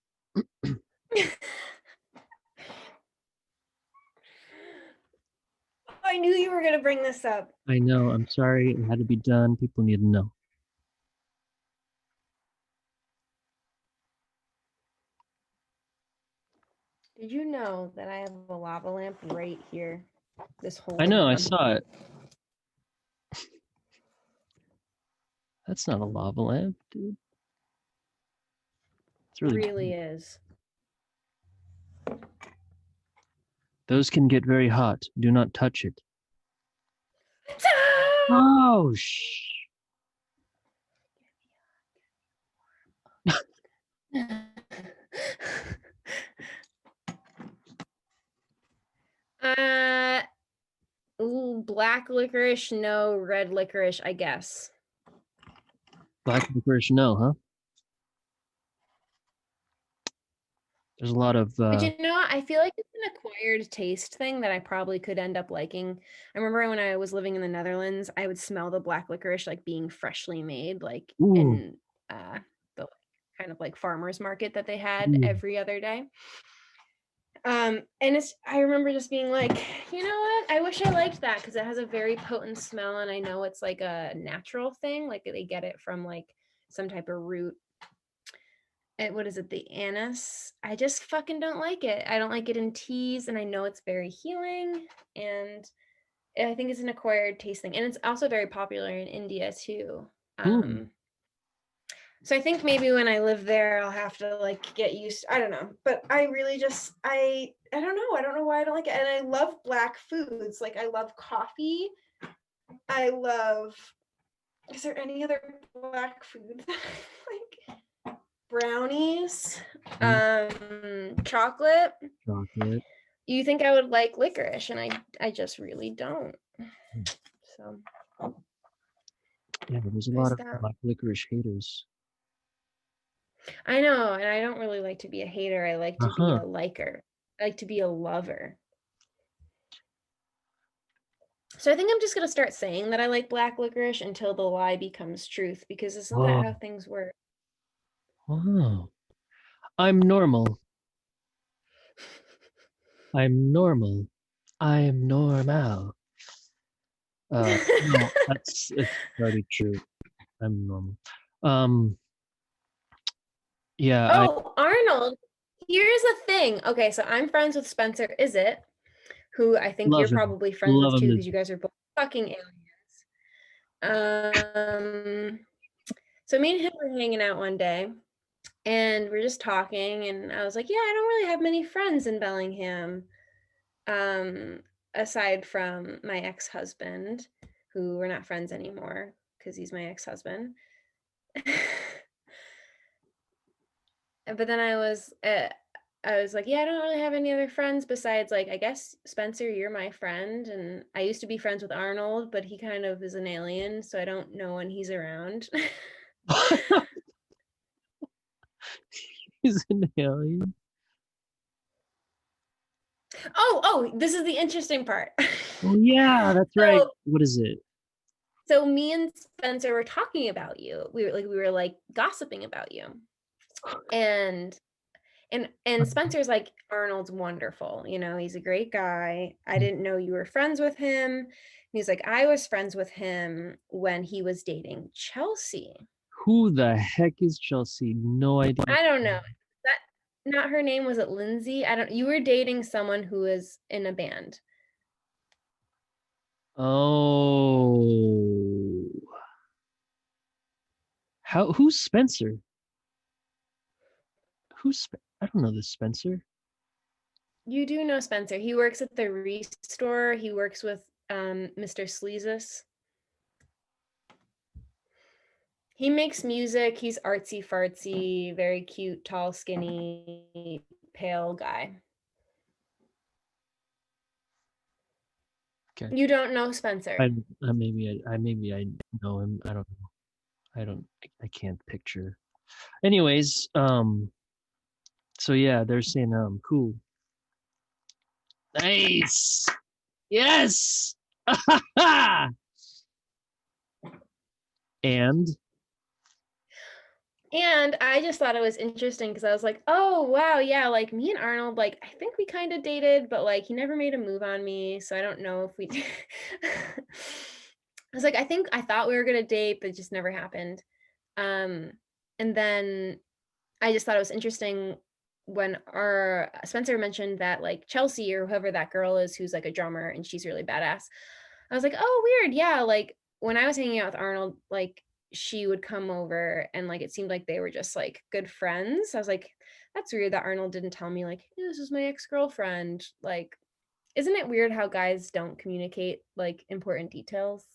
I knew you were going to bring this up. I know. I'm sorry. It had to be done. People need to know. Did you know that I have a lava lamp right here? This whole I know. time? I saw it. That's not a lava lamp, dude. It's really is. Those can get very hot. Do not touch it. Oh, shh. Black licorice, no. Red licorice, I guess. Black licorice, no, huh? There's a lot of. But you know what? I feel like it's an acquired taste thing that I probably could end up liking. I remember when I was living in the Netherlands, I would smell the black licorice like being freshly made, like in the kind of like farmers market that they had every other day. And I remember just being like, you know what? I wish I liked that because it has a very potent smell, and I know it's like a natural thing, like they get it from like some type of root. What is it? The anise. I just fucking don't like it. I don't like it in teas, and I know it's very healing, and I think it's an acquired taste thing, and it's also very popular in India too. So I think maybe when I live there, I'll have to like get used. I don't know, but I really just I don't know. I don't know why I don't like it, and I love black foods. Like I love coffee. I love. Is there any other black food that I like? Brownies, chocolate. you think I would like licorice, and I just really don't. So Yeah, there's a there's lot of that. black licorice haters. I know, and I don't really like to be a hater. I like to be Uh-huh. a liker. I like to be a lover. So I think I'm just gonna start saying that I like black licorice until the lie becomes truth, because isn't that Whoa. how things work? Oh. I'm normal. I'm normal. I'm normal. No, it's already true. I'm normal. Um, yeah, I Oh, Arnold, here's the thing. Okay, so I'm friends with Spencer Is who I think you're love him. probably friends Love with him too, to because you guys are both fucking aliens. So me and him were hanging out one day, and we're just talking, and I was like, yeah, I don't really have many friends in Bellingham, um, aside from my ex-husband, who we're not friends anymore because he's my ex-husband. But then I was like, yeah, I don't really have any other friends besides, like, I guess Spencer, you're my friend, and I used to be friends with Arnold, but he kind of is an alien, so I don't know when he's around. He's an alien. Oh, this is the interesting part. Oh yeah, that's right. So What is it? so me and Spencer were talking about you. We were like gossiping about you. And and Spencer's like, Arnold's wonderful, he's a great guy. I didn't know you were friends with him. And he's like, I was friends with him when he was dating Chelsea. Who the heck is Chelsea? No idea. I don't know. That not her name, was it Lindsay? I don't You were dating someone who was in a band. Oh. Who's Spencer? I don't know this Spencer. You do know Spencer. He works at the Restore. He works with Mr. Sleazus. He makes music. He's artsy fartsy, very cute, tall, skinny, pale guy. Okay. You don't know Spencer. Maybe I know him. I don't know. I can't picture. Anyways, so yeah, they're saying cool. Nice. Yes. And And I just thought it was interesting because I was like, oh, wow, yeah, like me and Arnold, like, I think we kind of dated, but like he never made a move on me. So I don't know if we I was like, I thought we were gonna date, but it just never happened. Um, and then I just thought it was interesting when our Spencer mentioned that, like, Chelsea or whoever that girl is who's like a drummer and she's really badass. I was like, oh, weird. Yeah. Like when I was hanging out with Arnold, like she would come over and like it seemed like they were just like good friends. I was like, that's weird that Arnold didn't tell me, like, hey, this is my ex-girlfriend. Like, isn't it weird how guys don't communicate like important details?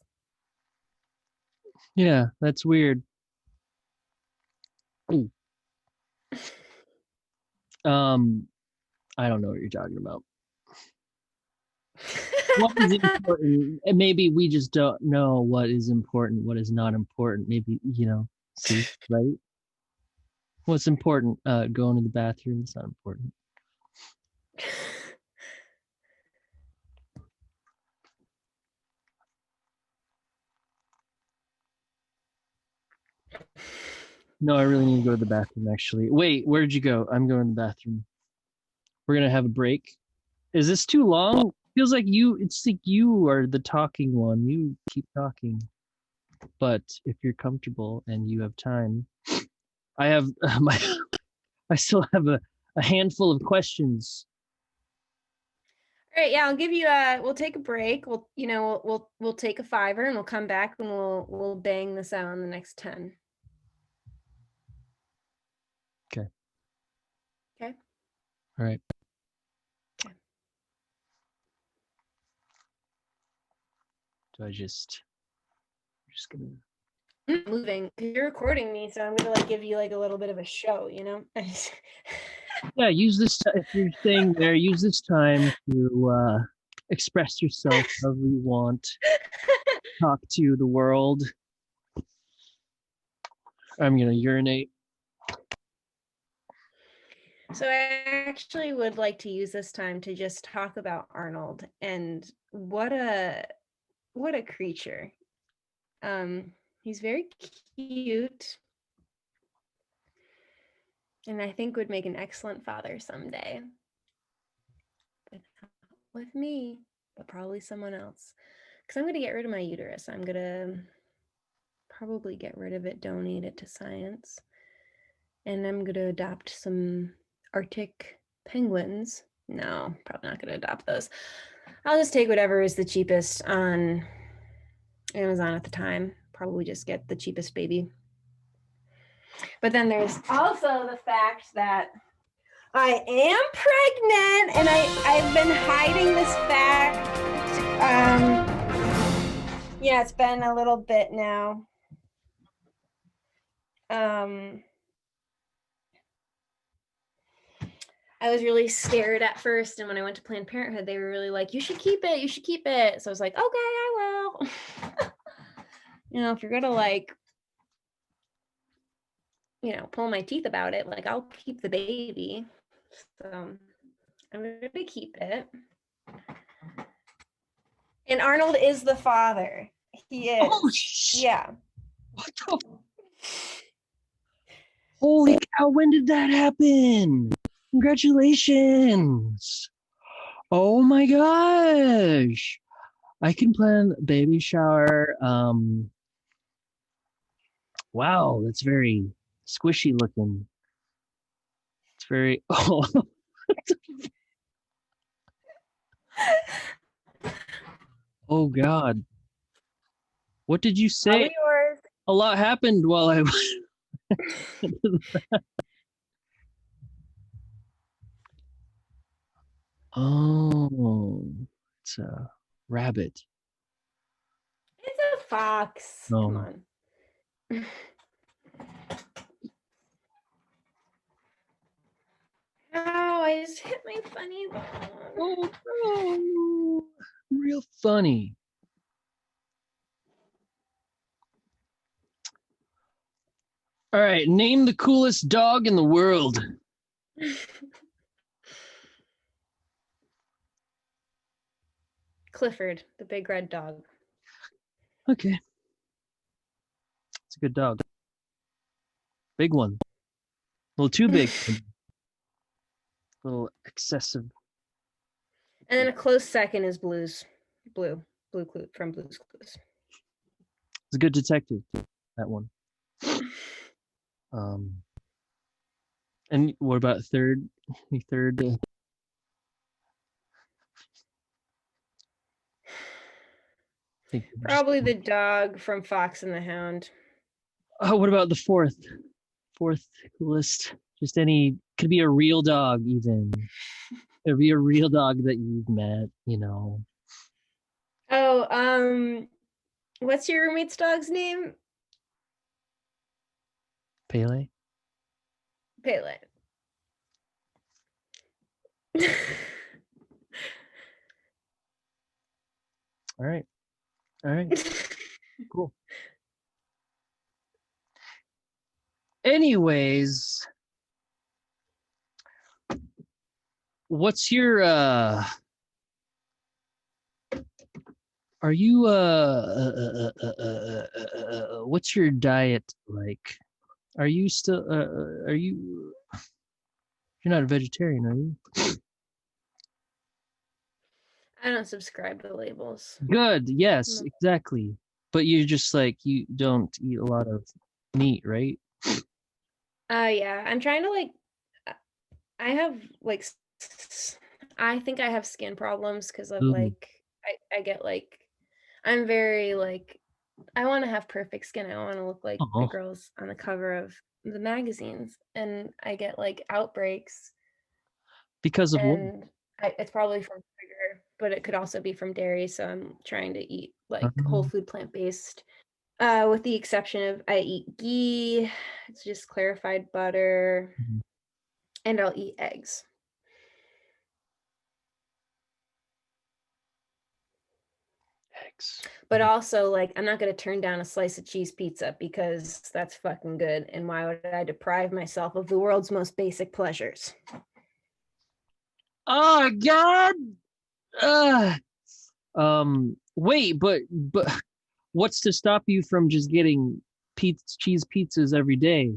yeah, that's weird. Ooh. I don't know what you're talking about. What is important? And maybe we just don't know what is important, what is not important. Maybe, see, right? What's important? Going to the bathroom. It's not important. No, I really need to go to the bathroom, actually. Wait, where'd you go? I'm going to the bathroom. We're gonna have a break. Is this too long? Feels like it's like you are the talking one. You keep talking. But if you're comfortable and you have time, I have I still have a handful of questions. All right, yeah, I'll give you we'll take a break. We'll take a fiver and we'll come back and we'll bang this out in the next 10. Okay. Okay. All right. Okay. Do I just gonna I'm moving because you're recording me, so I'm gonna like give you like a little bit of a show, Yeah, use this if you're staying there. Use this time to express yourself however you want. Talk to the world. I'm gonna urinate. So I actually would like to use this time to just talk about Arnold and what a creature. He's very cute and I think would make an excellent father someday. But not with me, but probably someone else. Because I'm going to get rid of my uterus. I'm going to probably get rid of it, donate it to science. And I'm going to adopt some Arctic penguins. No, probably not going to adopt those. I'll just take whatever is the cheapest on Amazon at the time. Probably just get the cheapest baby. But then there's also the fact that I am pregnant and I've been hiding this fact. Yeah, it's been a little bit now. I was really scared at first, and when I went to Planned Parenthood, they were really like, you should keep it, you should keep it. So I was like, okay, I will. You know, if you're gonna like, you know, pull my teeth about it, like I'll keep the baby. So I'm gonna keep it. And Arnold is the father. He is. Oh shit! Yeah. What the? Holy cow! When did that happen? Congratulations! Oh my gosh! I can plan a baby shower. Wow, that's very squishy looking. It's very. Oh, oh God! What did you say? Probably yours. A lot happened while I was. Oh, it's a rabbit. It's a fox. No. Come on. Oh, I just hit my funny bone. Oh, no. Real funny. All right, name the coolest dog in the world. Clifford, the big red dog. Okay. It's a good dog. Big one. A little too big. A little excessive. And then a close second is Blue Clue from Blue's Clues. It's a good detective, that one. And what about third? The third. Probably the dog from Fox and the Hound. Oh, what about the fourth? Fourth coolest. Just any. Could be a real dog, even. It'd be a real dog that you've met. You know. Oh, what's your roommate's dog's name? Pele. Pele. All right. All right. Cool. Anyways, what's your are you what's your diet like? Are you still are you you're not a vegetarian, are you? I don't subscribe to labels. Good. Yes, exactly. But you're just like you don't eat a lot of meat, right? Yeah, I'm trying to like I have like I think I have skin problems because of Ooh. like I get like I'm very like I want to have perfect skin. I want to look like the girls on the cover of the magazines, and I get like outbreaks Because of what? and it's probably from sugar, but it could also be from dairy. So I'm trying to eat like whole food plant based. With the exception of I eat ghee, it's just clarified butter. and I'll eat eggs. Eggs. But also, like, I'm not going to turn down a slice of cheese pizza because that's fucking good. And why would I deprive myself of the world's most basic pleasures? Oh God. Wait, but what's to stop you from just getting cheese pizzas every day?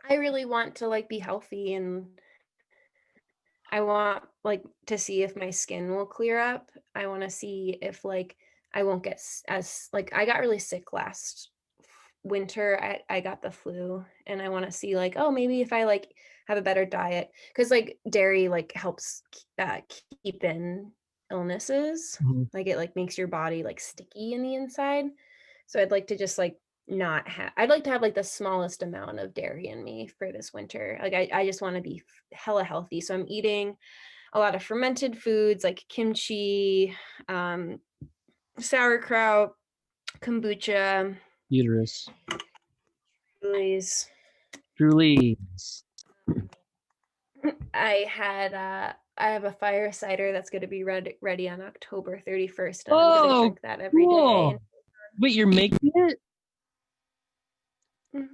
I really want to like be healthy, and I want like to see if my skin will clear up. I want to see if like I won't get as like I got really sick last winter. I got the flu, and I want to see like, oh, maybe if I like have a better diet, because like dairy like helps keep in illnesses. Mhm. Like it like makes your body like sticky in the inside. So I'd like to just like not have, I'd like to have like the smallest amount of dairy in me for this winter. Like I just want to be hella healthy. So I'm eating a lot of fermented foods like kimchi, um, sauerkraut, kombucha, Uterus. Julie's. Julie's. I have a fire cider that's going to be ready on October 31st, and I'm going to Oh, drink that every day. cool. Wait, you're making it? Mm-hmm.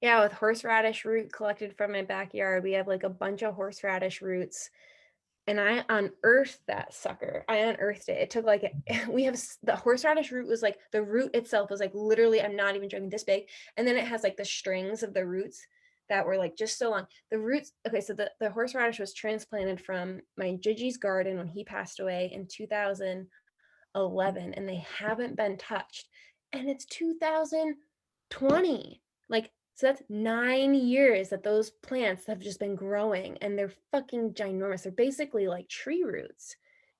Yeah, with horseradish root collected from my backyard. We have like a bunch of horseradish roots, and I unearthed that sucker. I unearthed it. It took like we have the horseradish root was like the root itself was like literally, I'm not even joking, this big, and then it has like the strings of the roots that were like just so long. The roots. Okay, so the horseradish was transplanted from my Gigi's garden when he passed away in 2011, and they haven't been touched, and it's 2020. Like, so that's 9 years that those plants have just been growing, and they're fucking ginormous. They're basically like tree roots,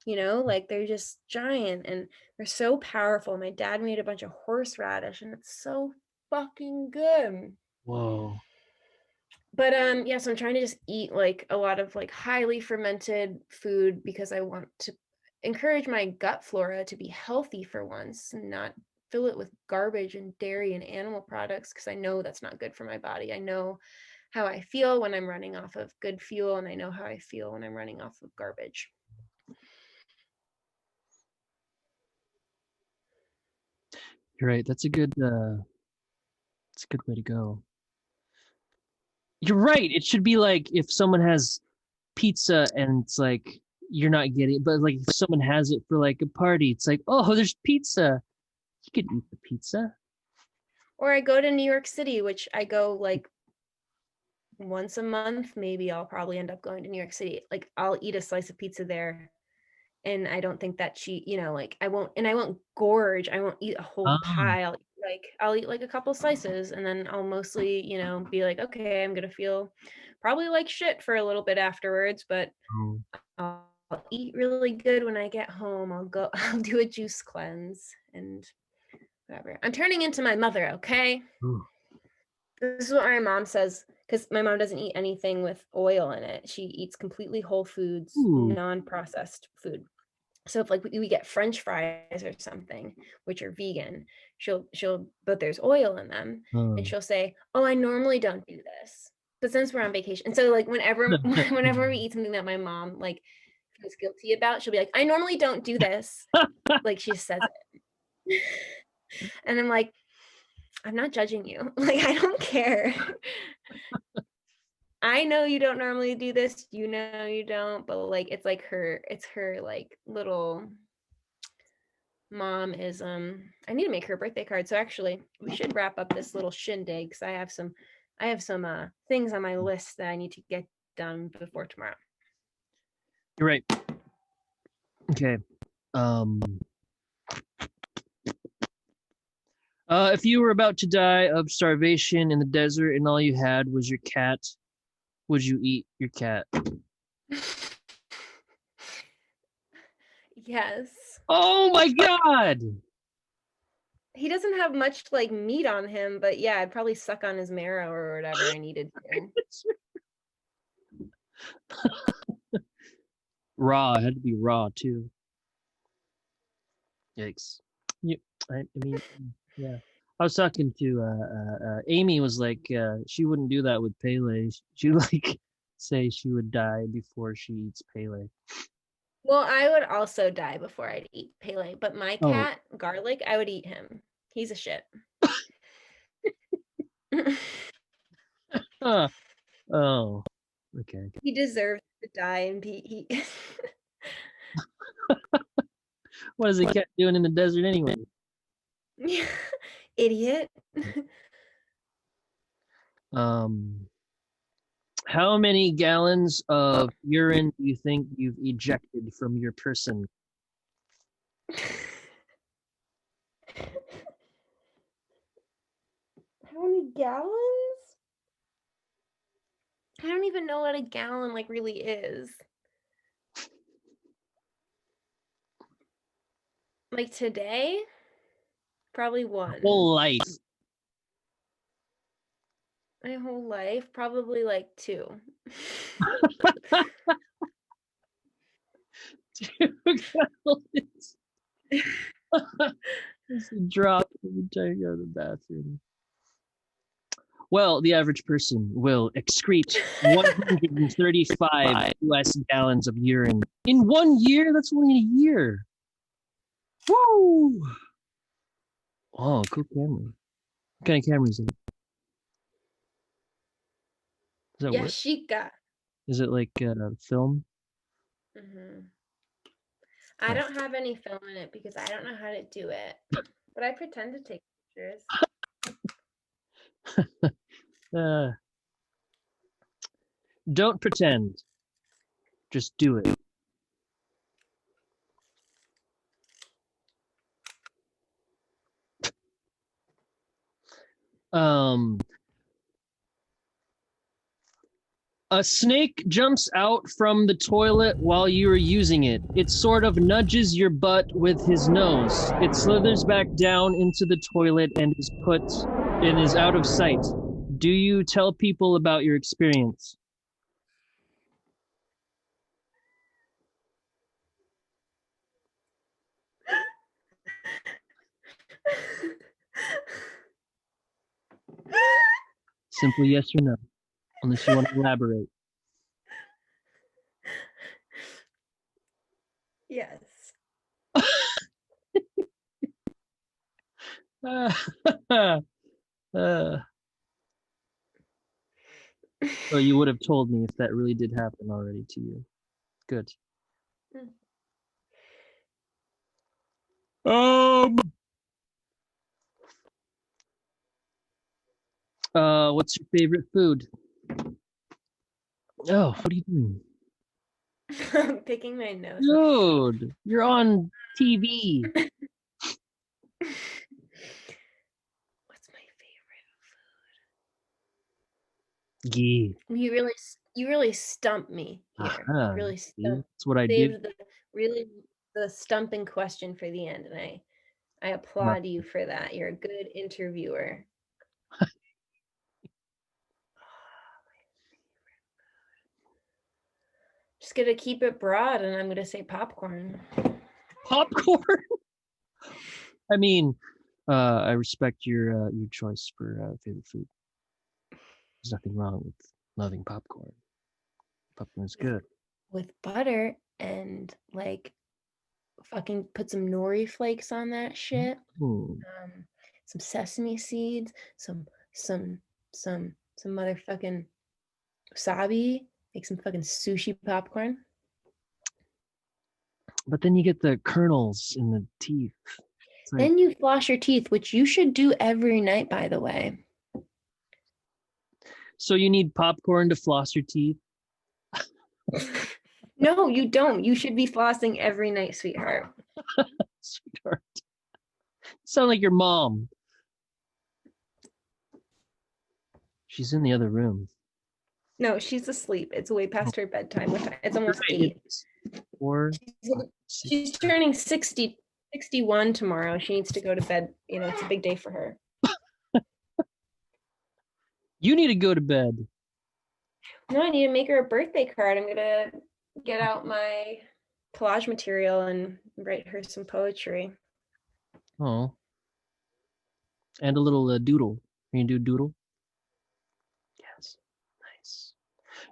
like they're just giant, and they're so powerful. My dad made a bunch of horseradish, and it's so fucking good. Whoa. But yeah, so I'm trying to just eat like a lot of like highly fermented food because I want to encourage my gut flora to be healthy for once and not fill it with garbage and dairy and animal products, because I know that's not good for my body. I know how I feel when I'm running off of good fuel, and I know how I feel when I'm running off of garbage. You're right. That's a good way to go. You're right. It should be like if someone has pizza and it's like you're not getting it, but like if someone has it for like a party, it's like, oh, there's pizza. You could eat the pizza. Or I go to New York City, which I go like once a month. Maybe I'll probably end up going to New York City. Like I'll eat a slice of pizza there, and I don't think that like I won't gorge. I won't eat a whole Um, pie. I'll eat like a couple slices, and then I'll mostly, be like, okay, I'm gonna feel probably like shit for a little bit afterwards, but oh, I'll eat really good when I get home. I'll do a juice cleanse and whatever. I'm turning into my mother, okay? ooh, This is what my mom says, because my mom doesn't eat anything with oil in it. She eats completely whole foods, ooh, non-processed food. So if like we get French fries or something, which are vegan, she'll but there's oil in them, and oh. she'll say, "Oh, I normally don't do this, but since we're on vacation," and so like whenever we eat something that my mom like feels guilty about, she'll be like, "I normally don't do this," like she says it, and I'm like, "I'm not judging you. Like I don't care." I know you don't normally do this, you don't, but like it's her like little mom is I need to make her a birthday card. So actually we should wrap up this little shindig, because I have some things on my list that I need to get done before tomorrow. You're right. Okay. Um, if you were about to die of starvation in the desert and all you had was your cat, would you eat your cat? Yes. Oh my God! He doesn't have much like meat on him, but yeah, I'd probably suck on his marrow or whatever I needed to. Raw. It had to be raw too. Yikes. Yep. I mean, yeah. I was talking to Amy. Was like she wouldn't do that with Pele. She would like say she would die before she eats Pele. Well, I would also die before I'd eat Pele, but my Oh. cat, Garlic, I would eat him. He's a shit. Oh, okay. He deserves to die and be he What is the cat doing in the desert anyway? Idiot. How many gallons of urine do you think you've ejected from your person? How many gallons? I don't even know what a gallon like really is. Like today? Probably one. Whole life. My whole life? Probably like 2. 2 gallons. It's a drop every time you go to the bathroom. Well, the average person will excrete 135 US gallons of urine in 1 year. That's only in a year. Woo! Oh, cool camera. What kind of camera is it? Does that work? Yashika. Is it like film? I don't have any film in it because I don't know how to do it. But I pretend to take pictures. Don't pretend. Just do it. A snake jumps out from the toilet while you are using it. It sort of nudges your butt with his nose. It slithers back down into the toilet and is out of sight. Do you tell people about your experience? Simply yes or no, unless you want to elaborate. Yes. So you would have told me if that really did happen already to you. Good. What's your favorite food? Oh, what are you doing? I'm picking my nose. Dude, you're on TV. What's my favorite food? Gee. You really stumped me here. Uh-huh. Really stumped. That's what I do. The stumping question for the end, and I applaud you for that. You're a good interviewer. Just gonna keep it broad, and I'm gonna say popcorn. Popcorn? I mean, I respect your choice for favorite food. There's nothing wrong with loving popcorn. Popcorn's good. With butter and like fucking put some nori flakes on that shit. Some sesame seeds, some motherfucking wasabi, like some fucking sushi popcorn. But then you get the kernels in the teeth. Like, then you floss your teeth, which you should do every night, by the way. So you need popcorn to floss your teeth? No, you don't. You should be flossing every night, sweetheart. Sweetheart. Sound like your mom. She's in the other room. No, she's asleep. It's way past her bedtime. It's almost 8. She's turning 61 tomorrow. She needs to go to bed. You know, it's a big day for her. You need to go to bed. No, I need to make her a birthday card. I'm gonna get out my collage material and write her some poetry. Oh. And a little doodle. Can you do doodle? Yes. Nice.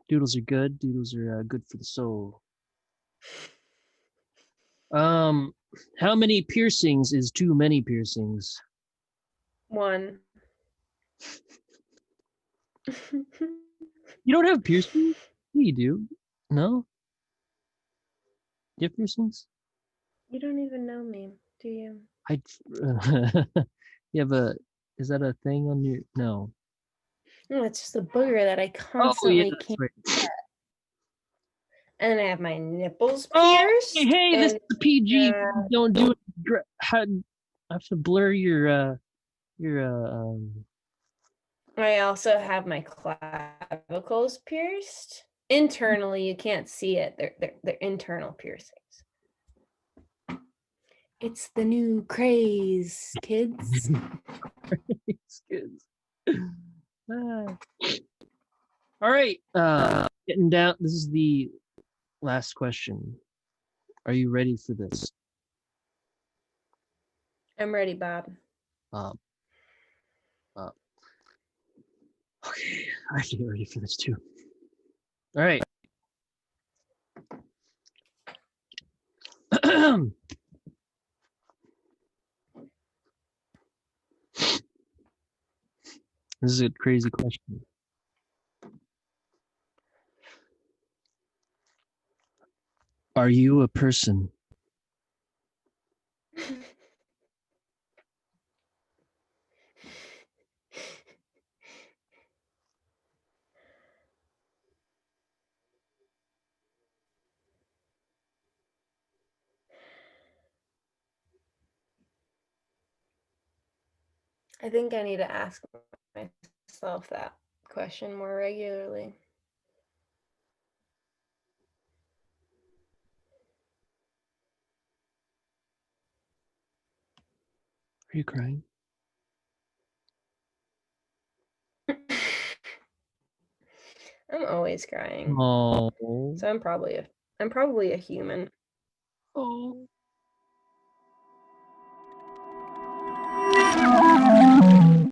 Doodles are good. Doodles are good for the soul. How many piercings is too many piercings? 1. You don't have piercings? Yeah, you do. No? You have piercings? You don't even know me, do you? I. You have a. Is that a thing on your? No. No, it's just a booger that I Oh yeah, constantly that's can't. right. And I have my nipples Oh, hey, pierced. hey, this And is a PG. Don't do it. I have to blur your. I also have my clavicles pierced. Internally, you can't see it. They're internal piercings. It's the new craze, kids. Kids. Ah. All right. Getting down. This is the last question. Are you ready for this? I'm ready, Bob. Um, okay, I have to get ready for this too. All right. This is a crazy question. Are you a person? I think I need to ask myself that question more regularly. Are you crying? I'm always crying. Oh. So I'm probably a human. Oh.